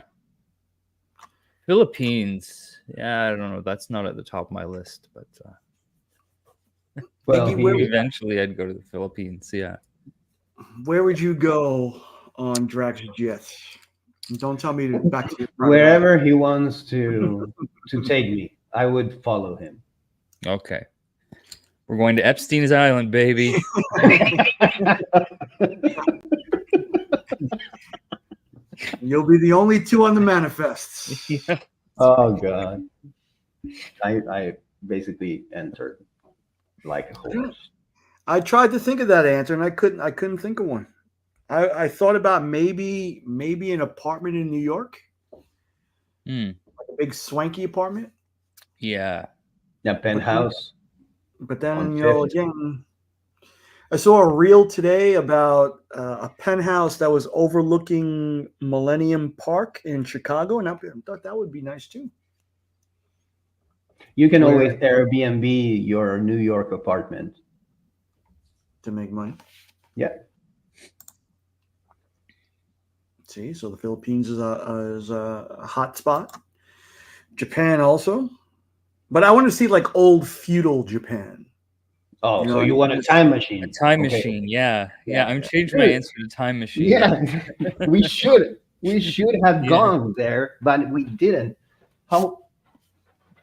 Philippines. Yeah, I don't know. That's not at the top of my list, but Well, eventually I'd go to the Philippines. Yeah. Where would you go on Drax Jets? Don't tell me to back to your wherever he wants to take me, I would follow him. Okay. We're going to Epstein's Island, baby. You'll be the only two on the manifests. Yeah. Oh God. I basically entered like a horse. I tried to think of that answer and I couldn't think of one. I thought about maybe an apartment in New York. Like a big swanky apartment. Yeah. Yeah, penthouse. But then, again, I saw a reel today about a penthouse that was overlooking Millennium Park in Chicago, and I thought that would be nice too. You can always Airbnb your New York apartment to make money. Yeah. See, so the Philippines is a hot spot. Japan also. But I want to see like old feudal Japan. Oh, you know, so you want a time machine? A time machine, yeah. I'm changing my answer to time machine. Yeah, we should have gone there, but we didn't. How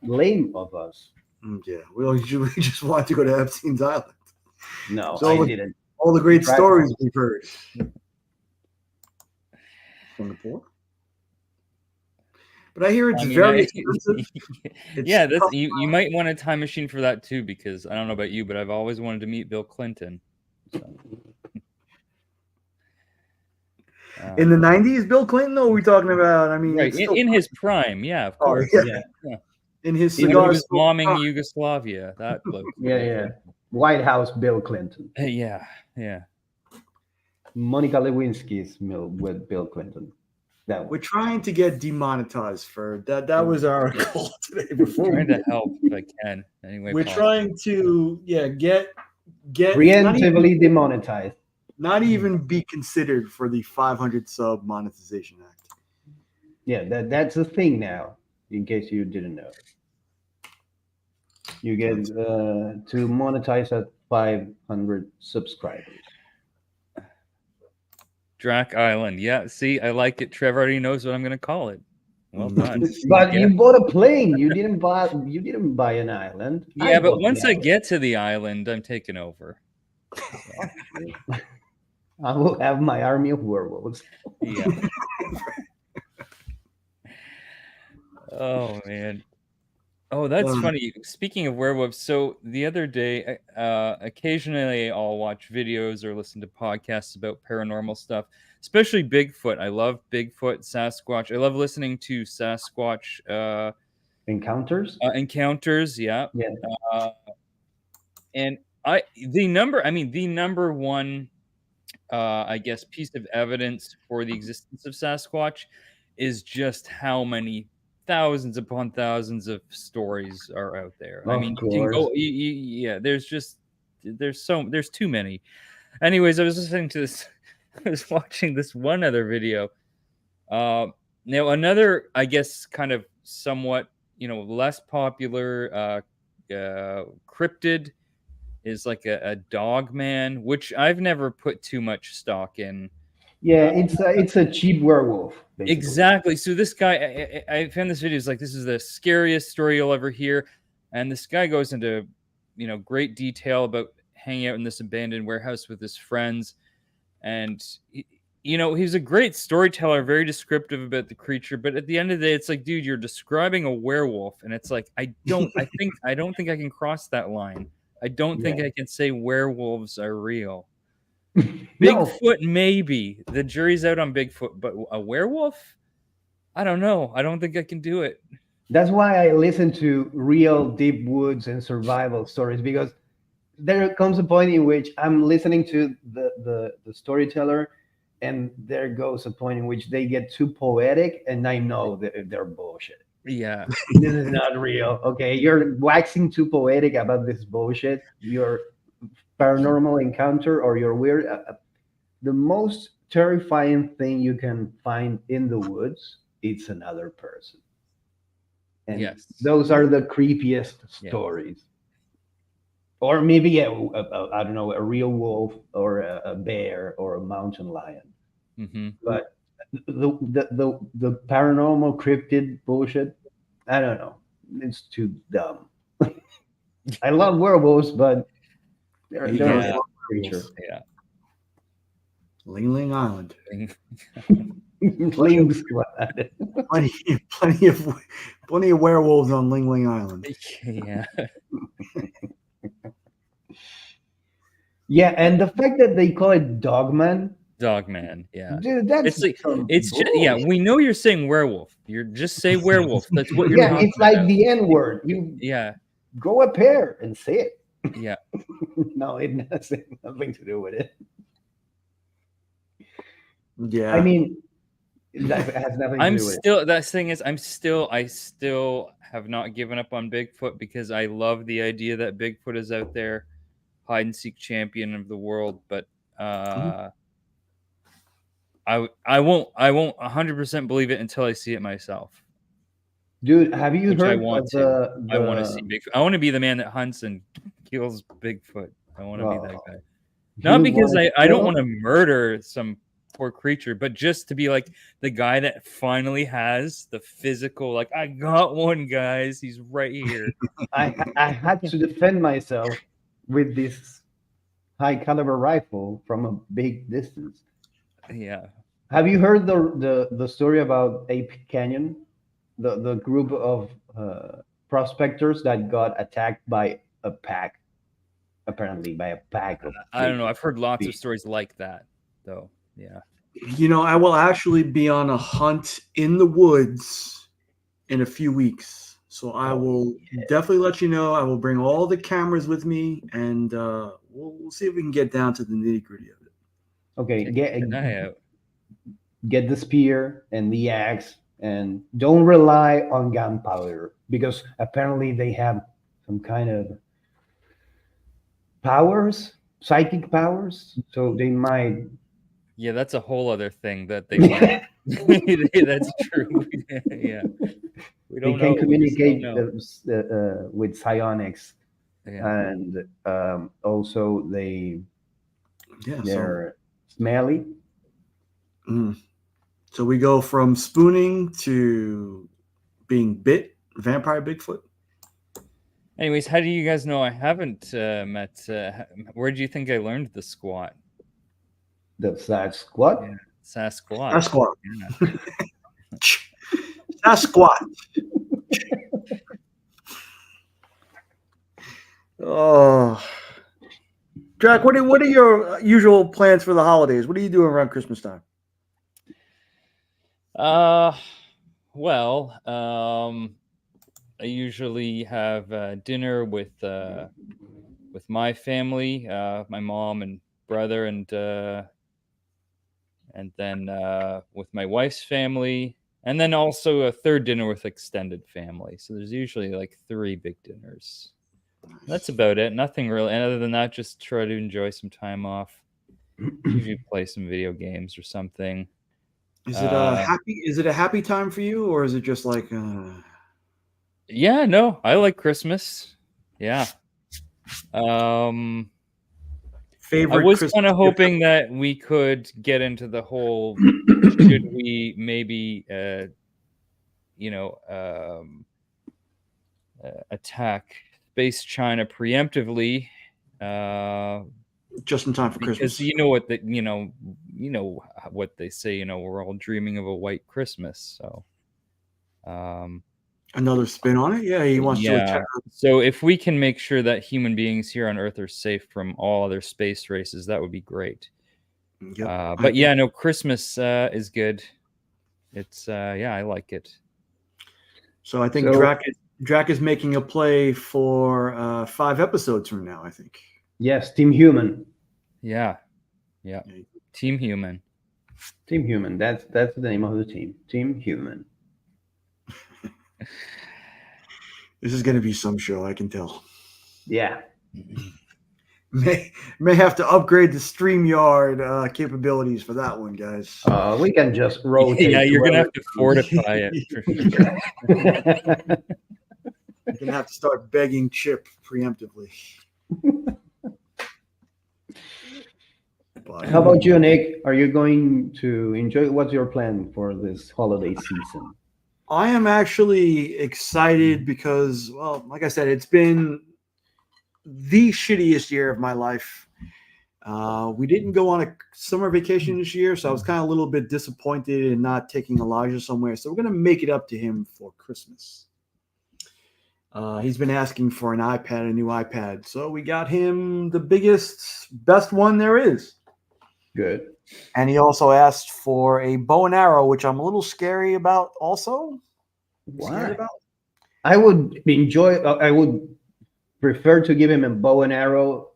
lame of us! Yeah, we just wanted to go to Epstein's Island. No, so I didn't. All the great stories we've heard from the poor. But I hear it's very expensive. Yeah, you might want a time machine for that too, because I don't know about you, but I've always wanted to meet Bill Clinton. So. In the 90s, Bill Clinton? Or are we talking about? I mean, right in his prime, yeah, of course, yeah. In his When cigar, he was bombing Yugoslavia, that bloke. Yeah. White House Bill Clinton. Yeah. Monica Lewinsky's with Bill Clinton. That We're trying to get demonetized for that. That was our goal today. Before trying to help if I can. Anyway, we're trying to get preemptively demonetized. Not even be considered for the 500 sub monetization act. Yeah, that's a thing now. In case you didn't know, you get to monetize at 500 subscribers. Drac Island. Yeah, see, I like it. Trevor already knows what I'm going to call it. Well done. But you bought a plane. You didn't buy an island. Yeah, but once I get to the island, I'm taking over. I will have my army of werewolves. Yeah. Oh man. Oh, that's funny. Speaking of werewolves, so the other day, occasionally I'll watch videos or listen to podcasts about paranormal stuff, especially Bigfoot. I love Bigfoot, Sasquatch. I love listening to Sasquatch encounters. Encounters, yeah. And the number one, I guess, piece of evidence for the existence of Sasquatch is just how many thousands upon thousands of stories are out there. I mean, you can go, yeah, there's too many. Anyways, I was listening to this, I was watching this one other video. Now another, I guess, kind of somewhat, less popular cryptid is like a dog man, which I've never put too much stock in. Yeah, it's a cheap werewolf. Basically. Exactly. So this guy, I found this video. It's like, this is the scariest story you'll ever hear, and this guy goes into, great detail about hanging out in this abandoned warehouse with his friends, and he's a great storyteller, very descriptive about the creature. But at the end of the day, it's like, dude, you're describing a werewolf, and it's like, I don't think I can cross that line. I don't think I can say werewolves are real. Bigfoot, maybe. The jury's out on Bigfoot, but a werewolf? I don't know. I don't think I can do it. That's why I listen to real deep woods and survival stories, because there comes a point in which I'm listening to the storyteller, and there goes a point in which they get too poetic, and I know that they're bullshit. Yeah. This is not real. Okay, you're waxing too poetic about this bullshit. Your paranormal encounter or your weird. The most terrifying thing you can find in the woods, it's another person. And yes, those are the creepiest stories. Yeah. Or maybe I don't know, a real wolf or a bear or a mountain lion. Mm-hmm. But the paranormal cryptid bullshit, I don't know. It's too dumb. I love werewolves, but they're a creature. Yeah. Ling Ling Island. Ling Squad. Plenty of werewolves on Ling Ling Island. Yeah. Yeah, and the fact that they call it Dogman. Dogman, yeah. Dude, that's it's just, yeah, we know you're saying werewolf. You're just say werewolf. That's what you're talking it's like about. the N-word. You grow a pair and say it. Yeah. No, it has nothing to do with it. Yeah. I mean, that has nothing to do with it. That thing is, I still have not given up on Bigfoot, because I love the idea that Bigfoot is out there, hide and seek champion of the world, but I won't 100% believe it until I see it myself. Dude, have you heard I want to see Bigfoot. I want to be the man that hunts and kills Bigfoot. I want to be that guy. Not because I don't want to murder some poor creature, but just to be like the guy that finally has the physical, like, I got one, guys. He's right here. I had to defend myself with this high caliber rifle from a big distance. Yeah. Have you heard the story about Ape Canyon? The group of prospectors that got attacked by a pack, apparently by a pack of. I don't know. I've heard lots of stories like that, though. Yeah. I will actually be on a hunt in the woods in a few weeks. So I will definitely let you know. I will bring all the cameras with me, and we'll see if we can get down to the nitty gritty of it. Okay, Keep an eye out. get the spear and the axe, and don't rely on gunpowder because apparently they have some kind of powers, psychic powers, so they might. Yeah, that's a whole other thing that they might. That's true. Yeah, we They don't can know. We just don't communicate know. with psionics, Yeah. and also Yeah. they're smelly. So we go from spooning to being bit, vampire Bigfoot. Anyways, how do you guys know I haven't met? Where do you think I learned the squat? The Sasquatch. Yeah, Sasquatch. Sasquatch. Yeah. Sasquatch. Oh, Jack, what are your usual plans for the holidays? What are you doing around Christmas time? Well, I usually have dinner with my family, my mom and brother, and then with my wife's family, and then also a third dinner with extended family. So there's usually like 3 big dinners. That's about it. Nothing really. And other than that, just try to enjoy some time off. Usually play some video games or something. Is it a happy? Is it a happy time for you, or is it just like? Yeah, no, I like Christmas. Yeah. Favorite I was Christmas kind of gift? hoping that we could get into the whole. Should we maybe, attack Space China preemptively? Just in time for Because Christmas. you know what what they say. We're all dreaming of a white Christmas. So, Another spin on it. Yeah, he wants to attack. So if we can make sure that human beings here on Earth are safe from all other space races, that would be great. Yep. But yeah, no, Christmas is good. It's I like it. So I think Drac is making a play for 5 episodes from now, I think. Yes, Team Human. Yeah. Team Human. Team Human. That's the name of the team. Team Human. This is going to be some show, I can tell. Yeah. May have to upgrade the StreamYard capabilities for that one, guys. We can just rotate. Yeah, you're going to have to fortify it for sure. You're going to have to start begging Chip preemptively. How about you, Nick? Are you going to enjoy? What's your plan for this holiday season? I am actually excited because, well, like I said, it's been the shittiest year of my life. We didn't go on a summer vacation this year, so I was kind of a little bit disappointed in not taking Elijah somewhere. So we're going to make it up to him for Christmas. He's been asking for an iPad, a new iPad. So we got him the best one there is. Good. And he also asked for a bow and arrow, which I'm a little scary about also. Why? I would prefer to give him a bow and arrow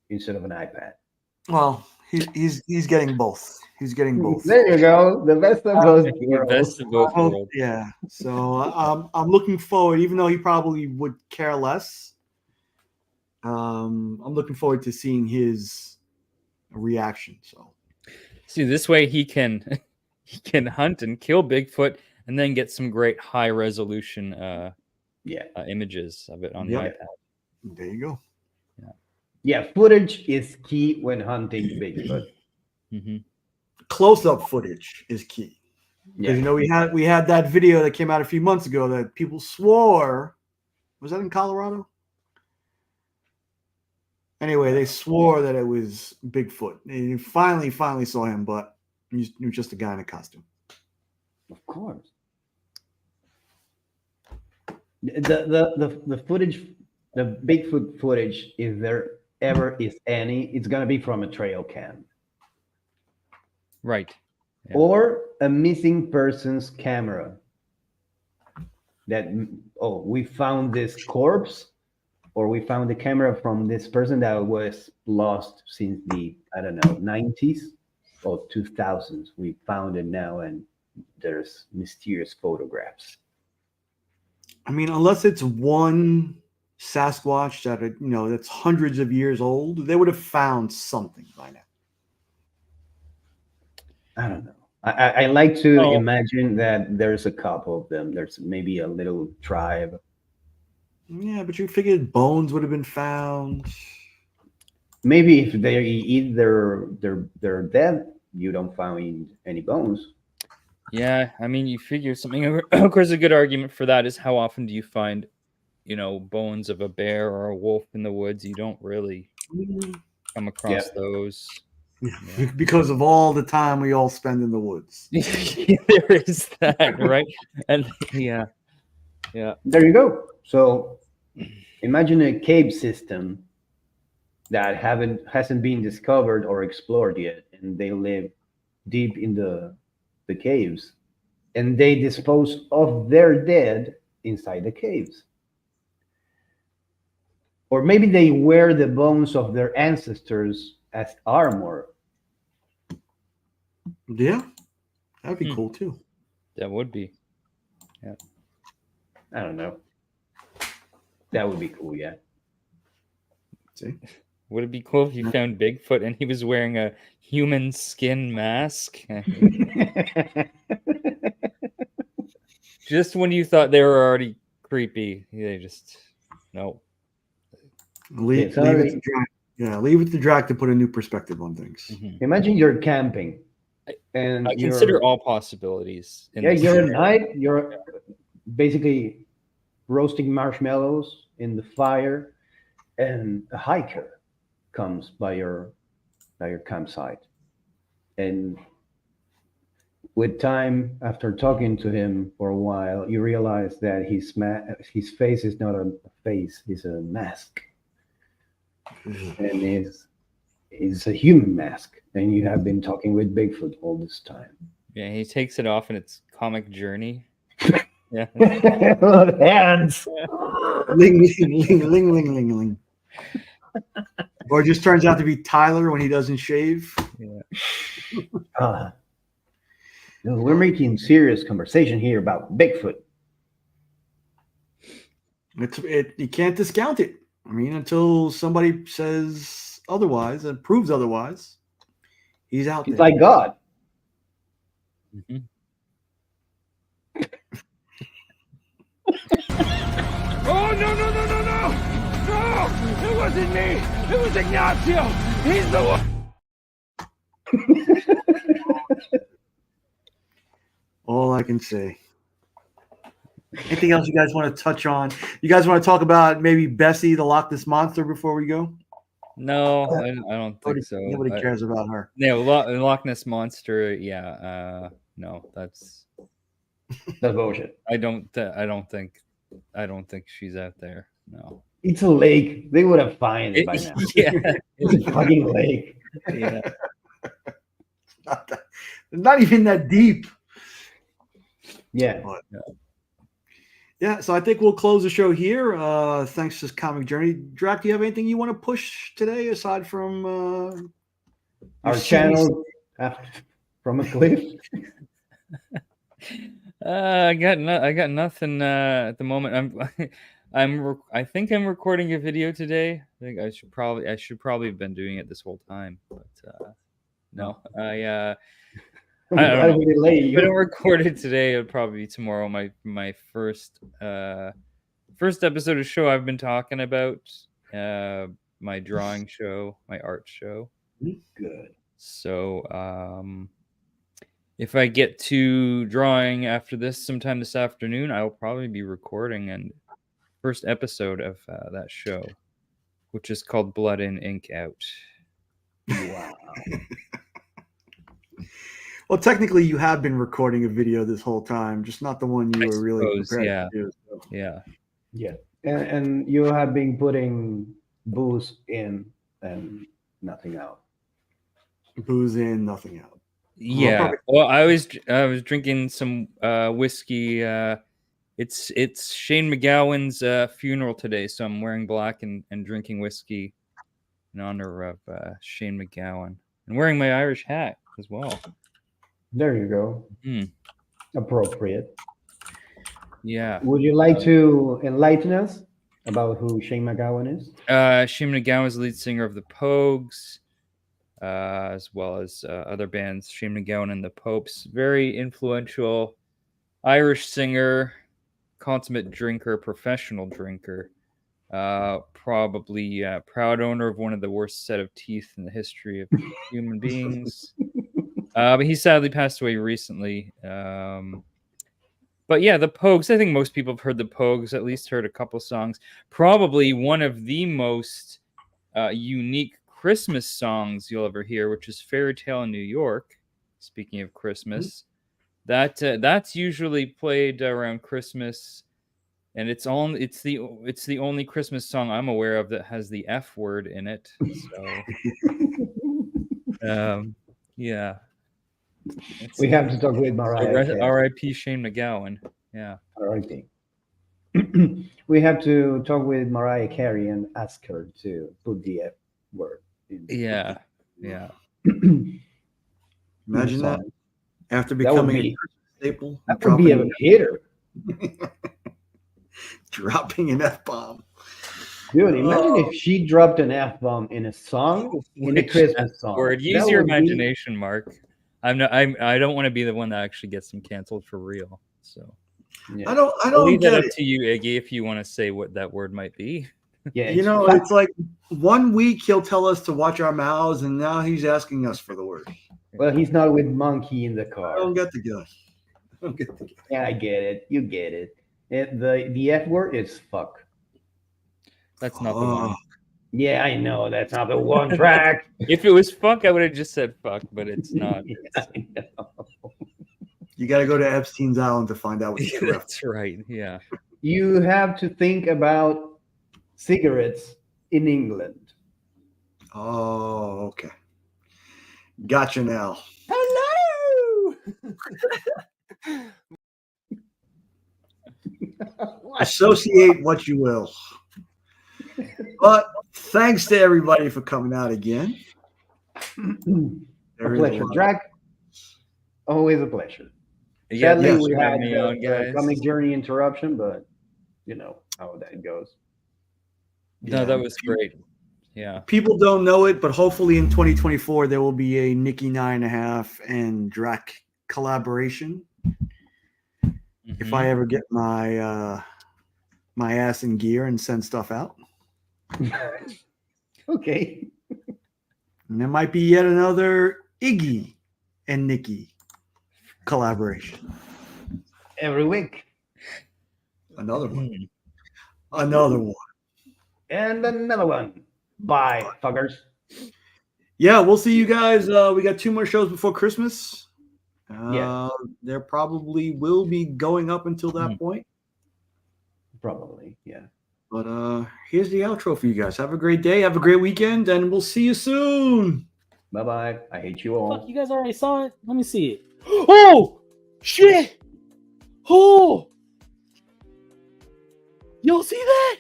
instead of an iPad. Well, he's getting both. He's getting both. There you go. The best of both worlds. The best of both worlds. Yeah. So I'm looking forward, even though he probably would care less. I'm looking forward to seeing his reaction. So see, this way he can hunt and kill Bigfoot and then get some great high resolution images of it on the iPad. There you go. Yeah, footage is key when hunting Bigfoot. Mm-hmm. Close-up footage is key. Because we had that video that came out a few months ago that people swore. Was that in Colorado? Anyway, they swore that it was Bigfoot. And you finally saw him, but he was just a guy in a costume. Of course. The footage, the Bigfoot footage, if there ever is any, it's gonna be from a trail cam. Right. Yeah. Or a missing person's camera. That, we found this corpse, or we found the camera from this person that was lost since the, I don't know, 90s or 2000s. We found it now, and there's mysterious photographs. I mean, unless it's one Sasquatch that's hundreds of years old, they would have found something by now. I don't know. I like to Oh. imagine that there's a couple of them. There's maybe a little tribe. Yeah, but you figured bones would have been found. Maybe if they eat they're dead, you don't find any bones. Yeah, I mean, you figure something. Of course, a good argument for that is how often do you find, bones of a bear or a wolf in the woods? You don't really come across those. Yeah. Because of all the time we all spend in the woods. There is that, right? And yeah. There you go. So imagine a cave system that hasn't been discovered or explored yet, and they live deep in the caves, and they dispose of their dead inside the caves. Or maybe they wear the bones of their ancestors as armor. Yeah, that'd be cool too. That would be. Yeah. I don't know. That would be cool, yeah. See? Would it be cool if you found Bigfoot and he was wearing a human skin mask? Just when you thought they were already creepy, they just no. Leave it to Drac to put a new perspective on things. Mm-hmm. Imagine you're camping, and I consider all possibilities. You're at night. You're basically roasting marshmallows in the fire, and a hiker comes by your campsite, and with time, after talking to him for a while, you realize that his face is not a face; it's a mask. And is a human mask, and you have been talking with Bigfoot all this time. Yeah, he takes it off, and it's comic journey. Yeah, hands. Ling, ling, ling, ling, ling, ling. Or it just turns out to be Tyler when he doesn't shave. Yeah. No, we're making serious conversation here about Bigfoot. You can't discount it. I mean, until somebody says otherwise and proves otherwise, he's out there. He's like God. Mm-hmm. Oh, no! No! It wasn't me! It was Ignacio! He's the one! All I can say. Anything else you guys want to touch on? You guys want to talk about maybe Bessie, the Loch Ness Monster, before we go? No, I don't think so. Nobody cares about her. Yeah, Loch Ness Monster. Yeah, no, that's bullshit. I don't think she's out there. No, it's a lake. They would have found it by now. Yeah, it's a fucking lake. Yeah, not even that deep. Yeah. Yeah, so I think we'll close the show here. Thanks to Comic Journey. Drac, do you have anything you want to push today aside from our channel from a cliff? I got nothing at the moment. I think I'm recording a video today. I think I should probably have been doing it this whole time, but no, I don't know. If I don't record it today, it'll probably be tomorrow. My first episode of show I've been talking about, my drawing show, my art show. Good. So if I get to drawing after this sometime this afternoon, I'll probably be recording and first episode of that show, which is called Blood in Ink Out. Wow. Well, technically, you have been recording a video this whole time, just not the one you were really prepared to do. So. Yeah. And you have been putting booze in and nothing out. Booze in, nothing out. Yeah. Well, I was drinking some whiskey. It's Shane McGowan's funeral today, so I'm wearing black and drinking whiskey in honor of Shane McGowan, and wearing my Irish hat as well. There you go. Mm. Appropriate. Yeah. Would you like to enlighten us about who Shane McGowan is? Shane McGowan is the lead singer of the Pogues, as well as other bands. Shane McGowan and the Popes. Very influential Irish singer, consummate drinker, professional drinker. Probably proud owner of one of the worst set of teeth in the history of human beings. But he sadly passed away recently. But yeah, the Pogues. I think most people have heard the Pogues, at least heard a couple songs. Probably one of the most unique Christmas songs you'll ever hear, which is Fairy Tale in New York. Speaking of Christmas, that's usually played around Christmas, and it's the only Christmas song I'm aware of that has the F word in it. So, yeah. We have to talk with Mariah. R.I.P. Shane McGowan. Yeah. R.I.P. We have to talk with Mariah Carey and ask her to put the F word in. Yeah. Yeah. Imagine that. After becoming a staple. That would be a hitter. Dropping an F-bomb. Dude, imagine if she dropped an F-bomb in a song, in a Christmas song. Word. Use your imagination, Mark. I don't want to be the one that actually gets him canceled for real. So yeah. I don't leave get that up it. to you, Iggy, if you want to say what that word might be. Yeah, it's like 1 week he'll tell us to watch our mouths, and now he's asking us for the word. Well, he's not with Monkey in the car. I don't get the guy. Yeah, I get it. You get it. The F word is fuck. That's not the one. Yeah, I know. That's not the one track. If it was fuck, I would have just said fuck, but it's not. Yeah, I know. You got to go to Epstein's Island to find out what's true. That's right. Yeah. You have to think about cigarettes in England. Oh, okay. Gotcha now. Hello. Associate what you will. But thanks to everybody for coming out again. A pleasure, Drac. Always a pleasure. Yeah, Sadly, we had me on, guys. comic journey interruption, but you know how that goes. No, that was great. Yeah. People don't know it, but hopefully in 2024 there will be a Nikki 9.5 and Drac collaboration. Mm-hmm. If I ever get my my ass in gear and send stuff out. Okay. And there might be yet another Iggy and Nikki collaboration. Every week. Another one. Another one. And another one. Bye, fuckers. Yeah, we'll see you guys. We got 2 more shows before Christmas. There probably will be going up until that point. Probably, yeah. But here's the outro for you guys. Have a great day. Have a great weekend, and we'll see you soon. Bye-bye. I hate you all. Fuck, you guys already saw it? Let me see it. Oh! Shit! Oh! Y'all see that?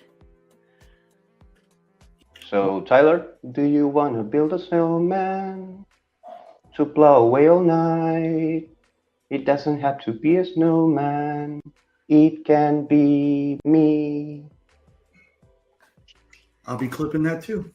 So, Tyler, do you want to build a snowman to blow away all night? It doesn't have to be a snowman. It can be me. I'll be clipping that too.